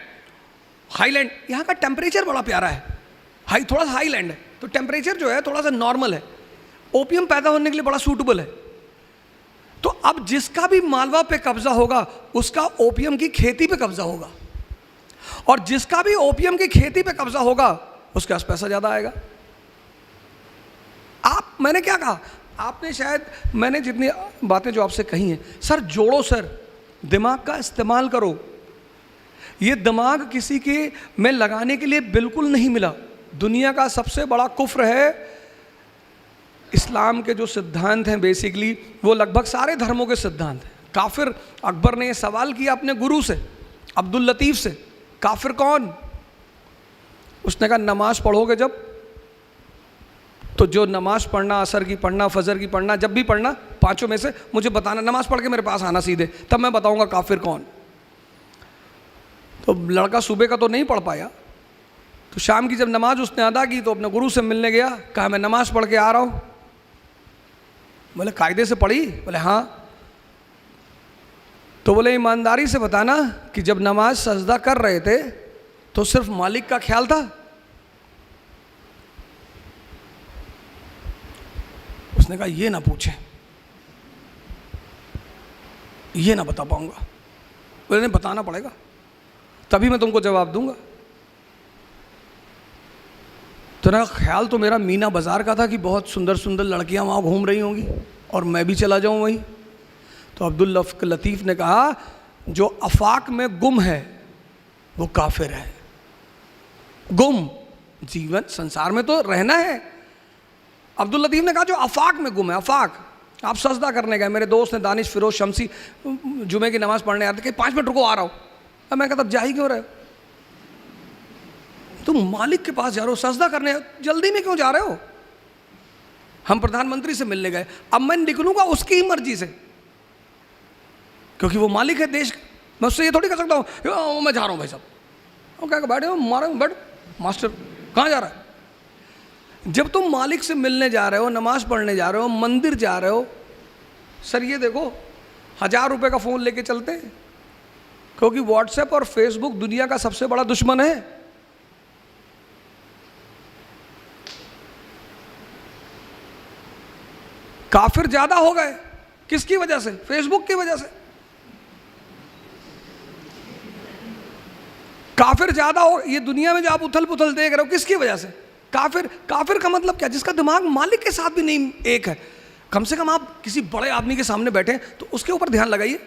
हाईलैंड। यहाँ का टेम्परेचर बड़ा प्यारा है, थोड़ा सा हाईलैंड है, तो टेम्परेचर जो है थोड़ा सा नॉर्मल है, ओपियम पैदा होने के लिए बड़ा सूटेबल है। तो अब जिसका भी मालवा पे कब्जा होगा, उसका ओपियम की खेती पे कब्जा होगा, और जिसका भी ओपियम की खेती पे कब्जा होगा, उसके पास पैसा ज्यादा आएगा। मैंने क्या कहा, आपने शायद, मैंने जितनी बातें जो आपसे कही हैं, सर जोड़ो, सर दिमाग का इस्तेमाल करो। ये दिमाग किसी के में लगाने के लिए बिल्कुल नहीं मिला। दुनिया का सबसे बड़ा कुफ्र है, इस्लाम के जो सिद्धांत हैं बेसिकली, वो लगभग सारे धर्मों के सिद्धांत हैं। काफिर, अकबर ने सवाल किया अपने गुरु से, अब्दुल लतीफ से, काफिर कौन? उसने कहा नमाज पढ़ोगे जब, तो जो नमाज पढ़ना, असर की पढ़ना, फजर की पढ़ना, जब भी पढ़ना, पांचों में से मुझे बताना, नमाज पढ़ के मेरे पास आना सीधे, तब मैं बताऊंगा काफिर कौन। तो लड़का सुबह का तो नहीं पढ़ पाया, तो शाम की जब नमाज उसने अदा की तो अपने गुरु से मिलने गया, कहा मैं नमाज पढ़ के आ रहा हूँ। बोले कायदे से पढ़ी? बोले हाँ। तो बोले ईमानदारी से बताना कि जब नमाज सजदा कर रहे थे तो सिर्फ मालिक का ख्याल था? उसने कहा ये ना पूछे, ये ना बता पाऊंगा। बोले नहीं, बताना पड़ेगा, तभी मैं तुमको जवाब दूंगा। तो ना ख्याल तो मेरा मीना बाजार का था कि बहुत सुंदर सुंदर लड़कियां वहाँ घूम रही होंगी और मैं भी चला जाऊँ वहीं। तो अब्दुल लतीफ़ ने कहा जो अफाक में गुम है वो काफिर है। गुम, जीवन संसार में तो रहना है। अब्दुल लतीफ़ ने कहा जो अफाक में गुम है, अफाक, आप सजदा करने गए, मेरे दोस्त ने दानिश फिरोज शमसी जुमे की नमाज पढ़ने आते कि 5 मिनट रुको आ रहा हूँ। अब मैं कहता जा ही क्यों रहे हो, तुम मालिक के पास जा रहे हो सजदा करने, जल्दी में क्यों जा रहे हो? हम प्रधानमंत्री से मिलने गए, अब मैं निकलूंगा उसकी ही मर्जी से, क्योंकि वो मालिक है देश का। मैं उससे ये थोड़ी कर सकता हूँ मैं जा रहा हूँ भाई साहब, हम क्या बैठे हो मारो बैठ मास्टर कहाँ जा रहा है। जब तुम मालिक से मिलने जा रहे हो, नमाज पढ़ने जा रहे हो, मंदिर जा रहे हो, सर ये देखो 1000 रुपये का फ़ोन लेके चलते हैं, क्योंकि व्हाट्सएप और फेसबुक दुनिया का सबसे बड़ा दुश्मन है। काफिर ज्यादा हो गए, किसकी वजह से? फेसबुक की वजह से। काफिर ज्यादा हो, ये दुनिया में जो आप उथल पुथल देख रहे हो किसकी वजह से? काफिर। काफिर का मतलब क्या? जिसका दिमाग मालिक के साथ भी नहीं एक है। कम से कम आप किसी बड़े आदमी के सामने बैठे तो उसके ऊपर ध्यान लगाइए।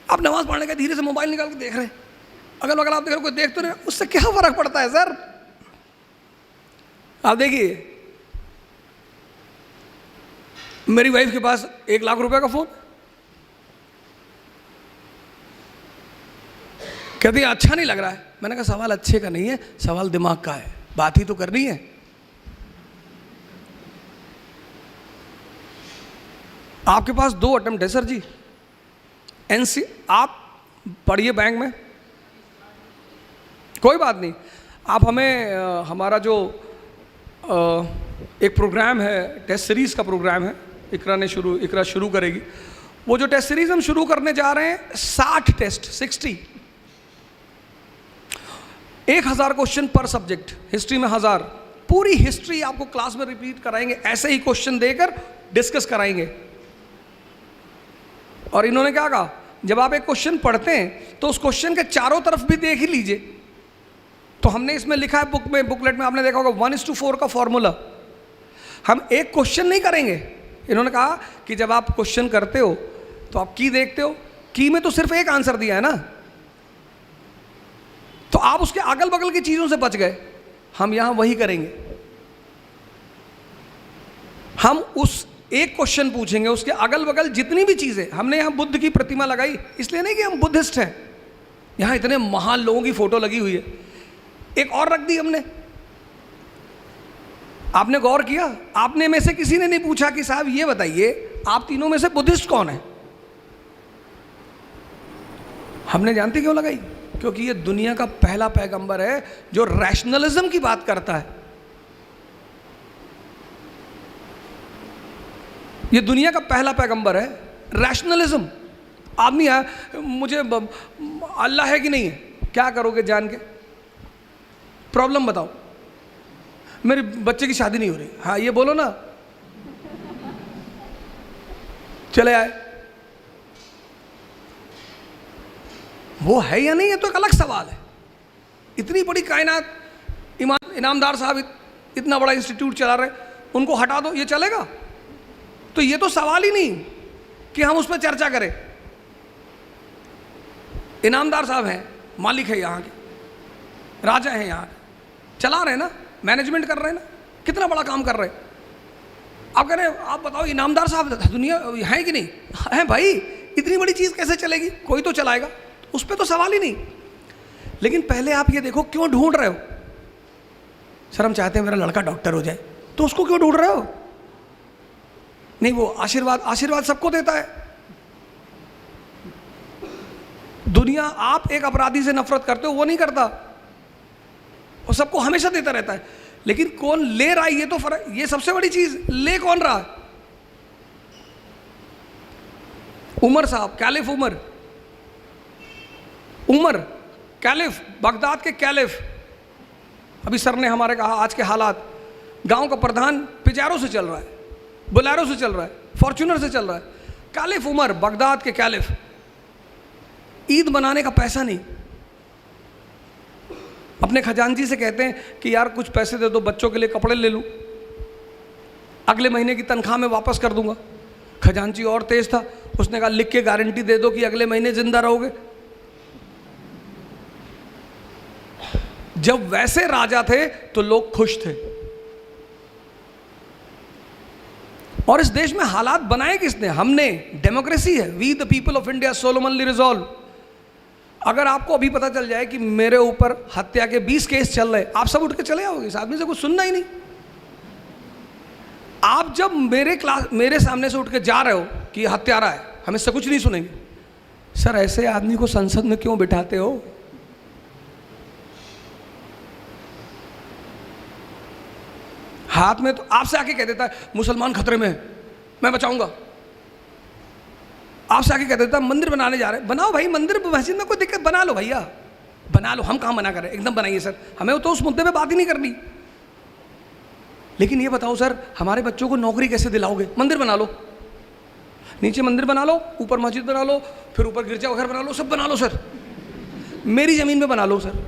आप नमाज पढ़ने का धीरे से मोबाइल निकाल के देख रहे हैं, अगल बगल आप देख रहे हो, कोई देख तो नहीं, उससे क्या फर्क पड़ता है सर? आप देखिए, मेरी वाइफ के पास 1 लाख रुपए का फोन, कहती है अच्छा नहीं लग रहा है। मैंने कहा सवाल अच्छे का नहीं है, सवाल दिमाग का है, बात ही तो करनी है। आपके पास 2 अटेम्प्ट है सर जी, एनसी आप पढ़िए बैंक में, कोई बात नहीं। आप हमें हमारा जो एक प्रोग्राम है, टेस्ट सीरीज़ का प्रोग्राम है, इकरा शुरू करेगी। वो जो टेस्ट सीरीज़ हम शुरू करने जा रहे हैं, 60 टेस्ट, 60, 1000 क्वेश्चन पर सब्जेक्ट। हिस्ट्री में 1000, पूरी हिस्ट्री आपको क्लास में रिपीट कराएंगे, ऐसे ही क्वेश्चन देकर डिस्कस कराएंगे। और इन्होंने क्या कहा, जब आप एक क्वेश्चन पढ़ते हैं तो उस क्वेश्चन के चारों तरफ भी देख ही लीजिए। तो हमने इसमें लिखा है बुक में, बुकलेट में आपने देखा होगा 1:4 का फॉर्मूला। हम एक क्वेश्चन नहीं करेंगे। इन्होंने कहा कि जब आप क्वेश्चन करते हो तो आप की देखते हो, की में तो सिर्फ एक आंसर दिया है ना, तो आप उसके अगल बगल की चीजों से बच गए। हम यहां वही करेंगे, हम उस एक क्वेश्चन पूछेंगे, उसके अगल बगल जितनी भी चीजें। हमने यहां बुद्ध की प्रतिमा लगाई इसलिए नहीं कि हम बुद्धिस्ट हैं, यहां इतने महान लोगों की फोटो लगी हुई है। एक और रख दी हमने। आपने गौर किया, आपने में से किसी ने नहीं पूछा कि साहब ये बताइए आप तीनों में से बुद्धिस्ट कौन है? हमने जानते क्यों लगाई? क्योंकि ये दुनिया का पहला पैगंबर है जो रैशनलिज्म की बात करता है। ये दुनिया का पहला पैगंबर है, रैशनलिज्म। आदमी है, मुझे अल्लाह है कि नहीं है, क्या करोगे जान के? प्रॉब्लम बताओ, मेरे बच्चे की शादी नहीं हो रही, हाँ ये बोलो ना, चले आए। वो है या नहीं है तो एक अलग सवाल है। इतनी बड़ी कायनात, इनामदार साहब इतना बड़ा इंस्टीट्यूट चला रहे, उनको हटा दो, ये चलेगा? तो ये तो सवाल ही नहीं कि हम उस पर चर्चा करें। इनामदार साहब हैं, मालिक है यहाँ के, राजा हैं यहाँ के, चला रहे हैं ना, मैनेजमेंट कर रहे हैं ना, कितना बड़ा काम कर रहे हैं। आप कह रहे हैं, आप बताओ इनामदार साहब दुनिया है कि नहीं है? भाई इतनी बड़ी चीज़ कैसे चलेगी? कोई तो चलाएगा, उस पर तो सवाल ही नहीं। लेकिन पहले आप ये देखो क्यों ढूंढ रहे हो? सर हम चाहते हैं मेरा लड़का डॉक्टर हो जाए, तो उसको क्यों ढूंढ रहे हो? नहीं, वो आशीर्वाद सबको देता है। दुनिया, आप एक अपराधी से नफरत करते हो, वो नहीं करता, और सबको हमेशा देता रहता है। लेकिन कौन ले रहा है, ये तो फर्क, ये सबसे बड़ी चीज, ले कौन रहा? उमर साहब, कैलिफ उमर कैलिफ, बगदाद के कैलिफ। अभी सर ने हमारे कहा आज के हालात, गांव का प्रधान पिजारो से चल रहा है, बोलेरो से चल रहा है, फॉर्च्यूनर से चल रहा है। कैलिफ उमर, बगदाद के कैलिफ। ईद मनाने का पैसा नहीं, अपने खजांची से कहते हैं कि यार कुछ पैसे दे दो, बच्चों के लिए कपड़े ले लूं, अगले महीने की तनख्वाह में वापस कर दूंगा। खजांची और तेज था, उसने कहा लिख के गारंटी दे दो कि अगले महीने जिंदा रहोगे। जब वैसे राजा थे तो लोग खुश थे। और इस देश में हालात बनाए किसने? हमने। डेमोक्रेसी है, we the people of India solemnly resolve. अगर आपको अभी पता चल जाए कि मेरे ऊपर हत्या के 20 केस चल रहे, आप सब उठ के चले आओगे, इस आदमी से कुछ सुनना ही नहीं। आप जब मेरे सामने से उठ के जा रहे हो कि हत्यारा है, हम इससे कुछ नहीं सुनेंगे, सर ऐसे आदमी को संसद में क्यों बिठाते हो? हाथ में तो आपसे आके कह देता है मुसलमान खतरे में है, मैं बचाऊंगा। आपसे आके कह देता है मंदिर बनाने जा रहे हैं, बनाओ भाई मंदिर मस्जिद में कोई दिक्कत, बना लो भैया, बना लो, हम कहाँ मना करें, एकदम बनाइए सर, हमें तो उस मुद्दे पे बात ही नहीं करनी। लेकिन ये बताओ सर, हमारे बच्चों को नौकरी कैसे दिलाओगे? मंदिर बना लो, नीचे मंदिर बना लो, ऊपर मस्जिद बना लो, फिर ऊपर गिरजा घर बना लो, सब बना लो सर, मेरी ज़मीन में बना लो सर।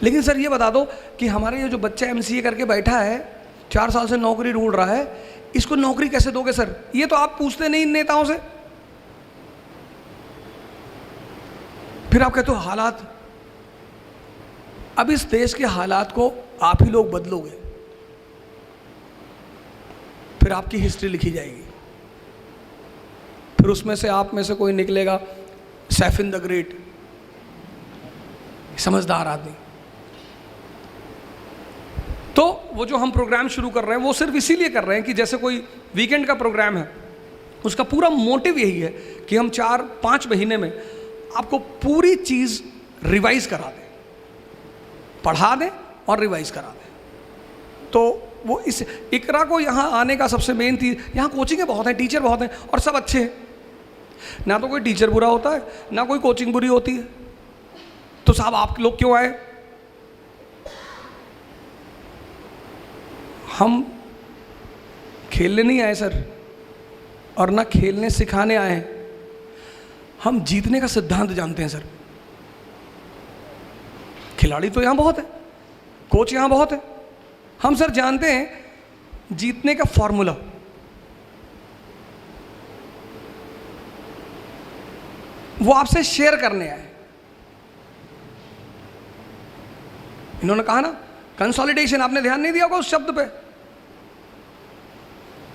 लेकिन सर ये बता दो कि हमारे ये जो बच्चा MCA करके बैठा है, 4 साल से नौकरी ढूंढ रहा है, इसको नौकरी कैसे दोगे सर? ये तो आप पूछते नहीं इन नेताओं से। फिर आप कहते हो हालात, अब इस देश के हालात को आप ही लोग बदलोगे, फिर आपकी हिस्ट्री लिखी जाएगी, फिर उसमें से आप में से कोई निकलेगा सैफिन द ग्रेट, समझदार आदमी। तो वो जो हम प्रोग्राम शुरू कर रहे हैं वो सिर्फ इसीलिए कर रहे हैं कि जैसे कोई वीकेंड का प्रोग्राम है, उसका पूरा मोटिव यही है कि हम 4-5 महीने में आपको पूरी चीज़ रिवाइज करा दें, पढ़ा दें और रिवाइज करा दें। तो वो इस इकरा को यहाँ आने का सबसे मेन थी, यहाँ कोचिंगें बहुत हैं, टीचर बहुत हैं और सब अच्छे हैं, ना तो कोई टीचर बुरा होता है ना कोई कोचिंग बुरी होती है। तो साहब आप लोग क्यों आए? हम खेलने नहीं आए सर, और ना खेलने सिखाने आए हैं, हम जीतने का सिद्धांत जानते हैं सर। खिलाड़ी तो यहाँ बहुत है, कोच यहाँ बहुत है, हम सर जानते हैं जीतने का फॉर्मूला। वो आपसे शेयर करने आए। इन्होंने कहा ना कंसोलिडेशन, आपने ध्यान नहीं दिया होगा उस शब्द पे।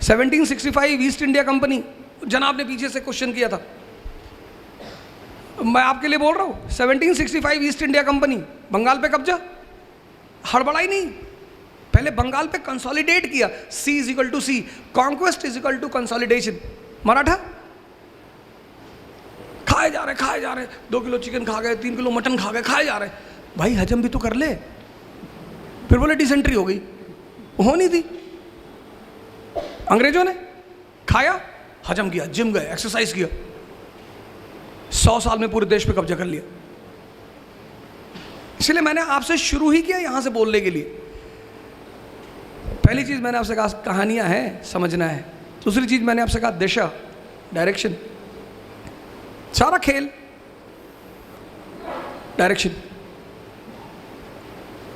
1765 ईस्ट इंडिया कंपनी, जनाब ने पीछे से क्वेश्चन किया था, मैं आपके लिए बोल रहा हूं, 1765 ईस्ट इंडिया कंपनी, बंगाल पे कब्जा, हड़बड़ाई नहीं, पहले बंगाल पे कंसोलिडेट किया, C=C, conquest is to consolidation. Maratha खाए जा रहे 2 किलो चिकन खा गए, 3 किलो मटन खा गए, खाए जा रहे, भाई हजम भी तो कर ले। फिर बोले डिसेंट्री हो गई, होनी थी। अंग्रेजों ने खाया, हजम किया, जिम गए, एक्सरसाइज किया, 100 साल में पूरे देश पे कब्जा कर लिया। इसलिए मैंने आपसे शुरू ही किया यहां से बोलने के लिए। पहली चीज मैंने आपसे कहा कहानियां हैं, समझना है। दूसरी चीज मैंने आपसे कहा दिशा, डायरेक्शन, सारा खेल डायरेक्शन।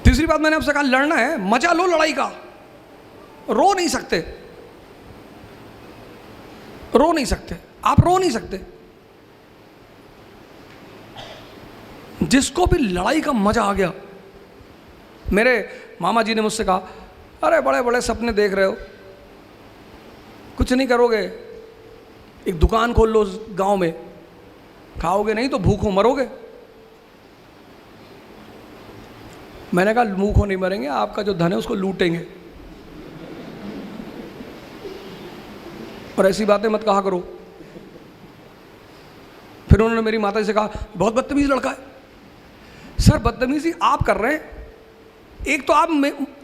तीसरी बात मैंने आपसे कहा लड़ना है, मजा लो लड़ाई का, रो नहीं सकते, रो नहीं सकते, आप रो नहीं सकते। जिसको भी लड़ाई का मजा आ गया, मेरे मामा जी ने मुझसे कहा अरे बड़े बड़े सपने देख रहे हो, कुछ नहीं करोगे, एक दुकान खोल लो गांव में, खाओगे नहीं तो भूखों मरोगे। मैंने कहा भूखों नहीं मरेंगे, आपका जो धन है उसको लूटेंगे, और ऐसी बातें मत कहा करो। फिर उन्होंने मेरी माता जी से कहा बहुत बदतमीज लड़का है। सर बदतमीजी आप कर रहे हैं, एक तो आप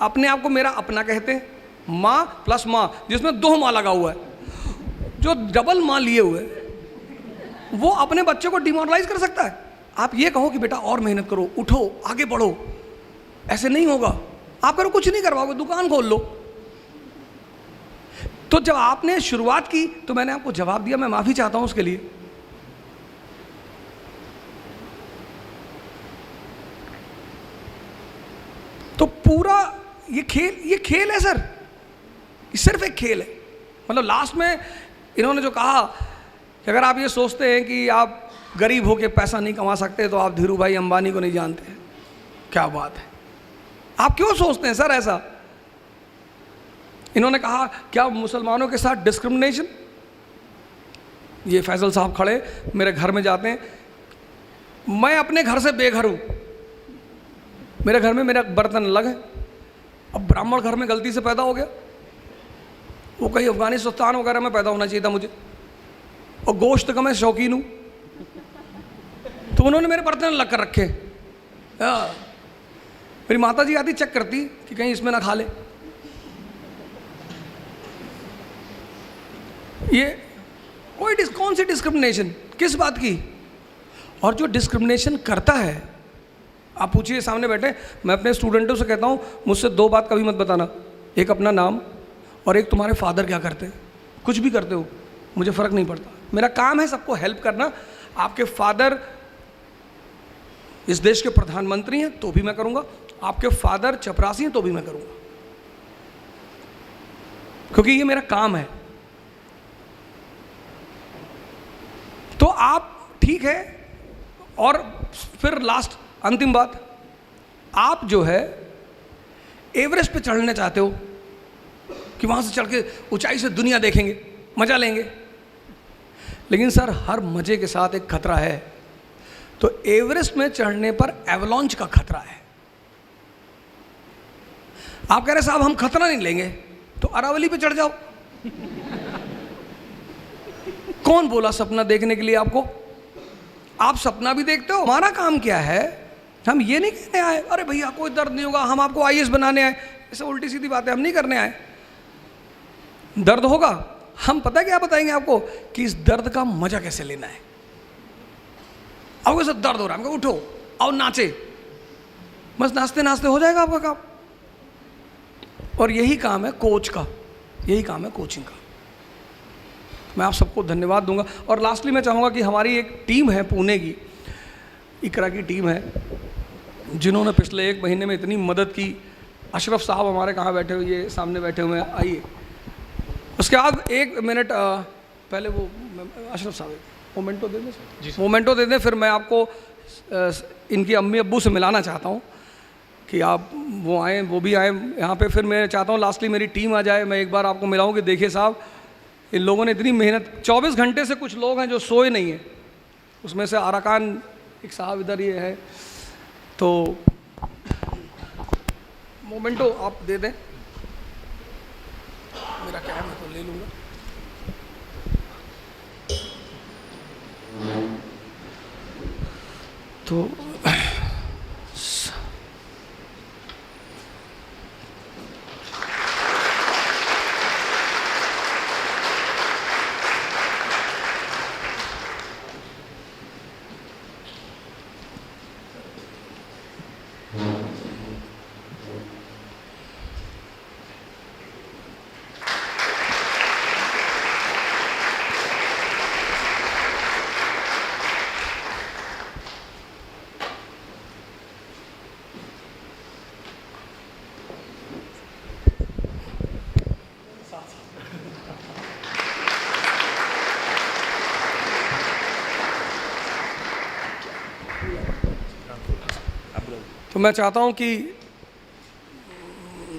अपने आप को मेरा अपना कहते हैं, माँ प्लस माँ, जिसमें 2 माँ लगा हुआ है, जो डबल माँ लिए हुए वो अपने बच्चे को डिमोरलाइज कर सकता है। आप ये कहो कि बेटा और मेहनत करो, उठो, आगे बढ़ो, ऐसे नहीं होगा। आप करो कुछ नहीं करवाओगे, दुकान खोल लो। तो जब आपने शुरुआत की तो मैंने आपको जवाब दिया, मैं माफी चाहता हूं उसके लिए। तो पूरा ये खेल है सर, ये सिर्फ एक खेल है। मतलब लास्ट में इन्होंने जो कहा कि अगर आप ये सोचते हैं कि आप गरीब होके पैसा नहीं कमा सकते तो आप धीरू भाई अंबानी को नहीं जानते। क्या बात है, आप क्यों सोचते हैं सर ऐसा? इन्होंने कहा क्या मुसलमानों के साथ डिस्क्रिमिनेशन? ये फैजल साहब खड़े मेरे घर में जाते हैं, मैं अपने घर से बेघर हूँ, मेरे घर में मेरा बर्तन अलग है। अब ब्राह्मण घर में गलती से पैदा हो गया, वो कहीं अफगानिस्तान वगैरह में पैदा होना चाहिए था मुझे, और गोश्त का मैं शौकीन हूँ, तो उन्होंने मेरे बर्तन अलग कर रखे। मेरी माता जी आती चेक करती कि कहीं इसमें ना खा ले। ये कौन सी डिस्क्रिमिनेशन, किस बात की? और जो डिस्क्रिमिनेशन करता है, आप पूछिए सामने बैठे, मैं अपने स्टूडेंटों से कहता हूँ मुझसे दो बात कभी मत बताना, एक अपना नाम और एक तुम्हारे फादर क्या करते हैं। कुछ भी करते हो मुझे फ़र्क नहीं पड़ता, मेरा काम है सबको हेल्प करना। आपके फादर इस देश के प्रधानमंत्री हैं तो भी मैं करूँगा, आपके फादर चपरासी हैं तो भी मैं करूँगा, क्योंकि ये मेरा काम है। तो आप ठीक है। और फिर लास्ट अंतिम बात, आप जो है एवरेस्ट पे चढ़ने चाहते हो कि वहाँ से चढ़ के ऊंचाई से दुनिया देखेंगे, मज़ा लेंगे, लेकिन सर हर मज़े के साथ एक खतरा है। तो एवरेस्ट में चढ़ने पर एवलॉन्च का खतरा है। आप कह रहे साहब हम खतरा नहीं लेंगे, तो अरावली पे चढ़ जाओ। कौन बोला सपना देखने के लिए आपको? आप सपना भी देखते हो। हमारा काम क्या है, हम ये नहीं कहने आए अरे भैया कोई दर्द नहीं होगा, हम आपको आईएएस बनाने आए, ऐसे उल्टी सीधी बातें हम नहीं करने आए। दर्द होगा, हम पता क्या बताएंगे आपको कि इस दर्द का मजा कैसे लेना है। आपको सब दर्द हो रहा है, हमको उठो और नाचे, बस नाचते नाचते हो जाएगा आपका काम। और यही काम है कोच का, यही काम है कोचिंग का। मैं आप सबको धन्यवाद दूंगा। और लास्टली मैं चाहूँगा कि हमारी एक टीम है पुणे की, इकरा की टीम है, जिन्होंने पिछले 1 महीने में इतनी मदद की। अशरफ साहब हमारे कहाँ बैठे हुए, ये सामने बैठे हुए हैं, आइए। उसके बाद 1 मिनट पहले वो अशरफ साहब मोमेंटो दे दें जी, मोमेंटो दे दें। फिर मैं आपको इनकी अम्मी अब्बू से मिलाना चाहता हूँ कि आप वो आएँ, वो भी आएँ यहाँ पे। फिर मैं चाहता हूँ लास्टली मेरी टीम आ जाए, मैं एक बार आपको मिलाऊँ कि देखिए साहब इन लोगों ने इतनी मेहनत, 24 घंटे से कुछ लोग हैं जो सोए नहीं हैं, उसमें से आराकान एक साहब इधर ये है। तो मोमेंटो आप दे दें, मेरा क्या है मैं तो ले लूँगा। तो तो मैं चाहता हूं कि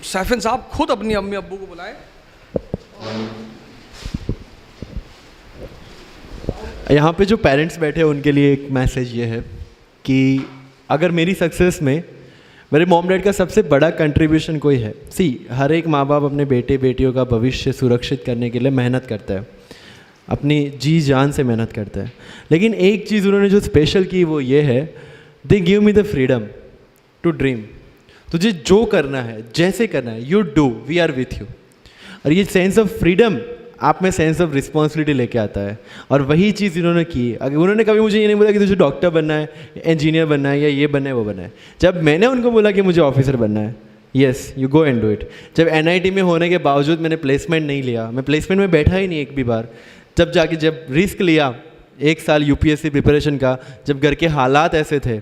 सैफिन साहब खुद अपनी अम्मी अब्बू को बुलाएं। यहाँ पे जो पेरेंट्स बैठे हैं उनके लिए एक मैसेज ये है कि अगर मेरी सक्सेस में मेरे मॉम डैड का सबसे बड़ा कंट्रीब्यूशन कोई है, हर एक माँ बाप अपने बेटे बेटियों का भविष्य सुरक्षित करने के लिए मेहनत करता है, अपनी जी जान से मेहनत करता है। लेकिन एक चीज़ उन्होंने जो स्पेशल की वो ये है, they give me the freedom to dream. तुझे जो करना है, जैसे करना है, you do, we are with you. और ये सेंस ऑफ फ्रीडम आप में सेंस ऑफ रिस्पॉन्सिबिलिटी लेके आता है, और वही चीज़ इन्होंने की। अगर उन्होंने कभी मुझे ये नहीं बोला कि तुझे डॉक्टर बनना है, इंजीनियर बनना है, या ये बनना है वो बनना है। जब मैंने उनको बोला कि मुझे ऑफिसर बनना है, yes you go and do it. जब NIT में होने के बावजूद मैंने प्लेसमेंट नहीं लिया, मैं प्लेसमेंट में बैठा ही नहीं एक भी बार, जब रिस्क लिया 1 साल UPSC प्रिपरेशन का, जब घर के हालात ऐसे थे,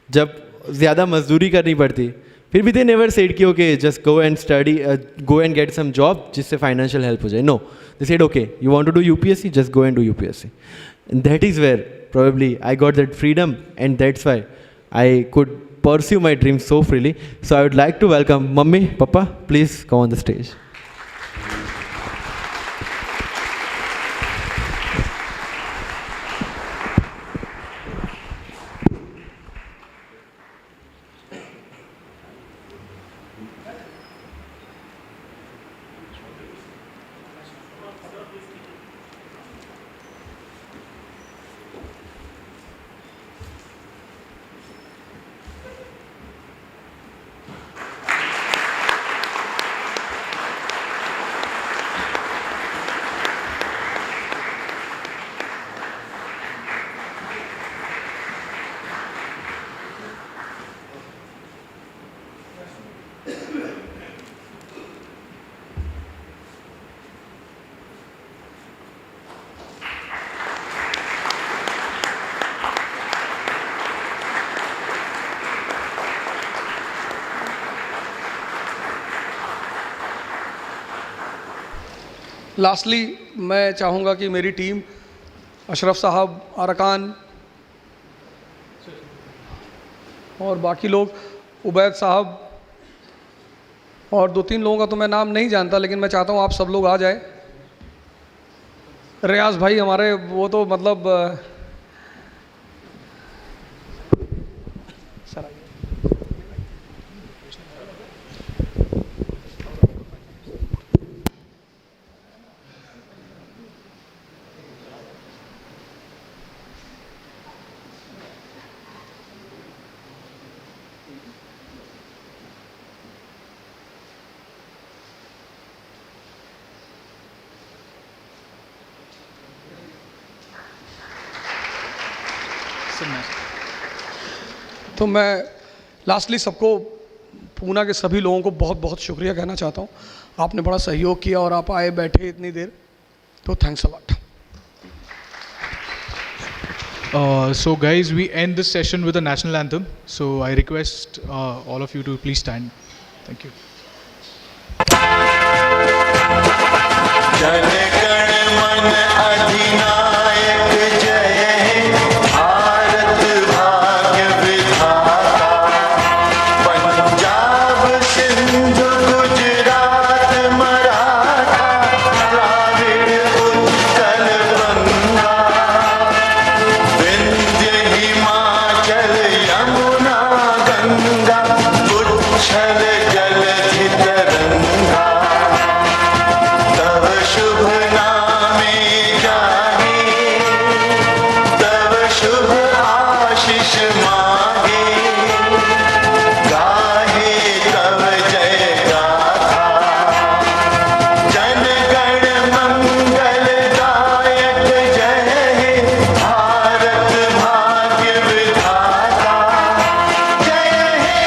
जब ज़्यादा मजदूरी करनी पड़ती, फिर भी दे नेवर सेड कि okay just go and study, go and get some job जिससे फाइनेंशियल हेल्प हो जाए। No, they said okay you want to do UPSC, just go and do UPSC। That is where probably I got that freedom, and that's why I could pursue my dreams so freely. So I would like to welcome Mummy, Papa, please come on the stage. Lastly मैं चाहूँगा कि मेरी team Ashraf साहब, अरकान और बाकी लोग, उबैद साहब और 2-3 लोगों का तो मैं नाम नहीं जानता, लेकिन मैं चाहता हूँ आप सब लोग आ जाए। रियाज भाई हमारे, वो तो मतलब सर आइए। तो मैं लास्टली सबको, पूना के सभी लोगों को बहुत बहुत शुक्रिया कहना चाहता हूँ। आपने बड़ा सहयोग किया और आप आए बैठे इतनी देर, तो thanks a lot. So guys, we end this session with a national anthem. So I request all of you to please stand. Thank you. Jana Gana मन अधिनायक जय हे, भारत भाग्य विधाता। पंजाब सिंधु गुजरात मराठा, द्राविड़ उत्कल बंगा। विंध्य हिमाचल यमुना गंगा, उच्छल जलधि तरंगा। तव शुभ नामे जागे, तव शुभ आशीष मांगे। गाहे तव जय गाथा, जन गण मंगल दायक जय हे, भारत भाग्य विधाता। जय हे,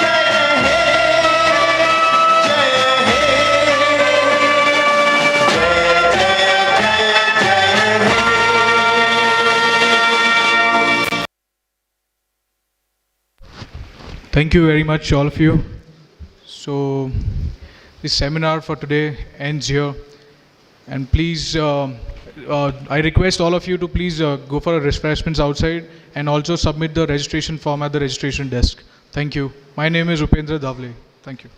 जय हे, जय हे, Thank you very much, all of you. So, this seminar for today ends here. And please, I request all of you to please go for refreshments outside and also submit the registration form at the registration desk. Thank you. My name is Upendra Davle. Thank you.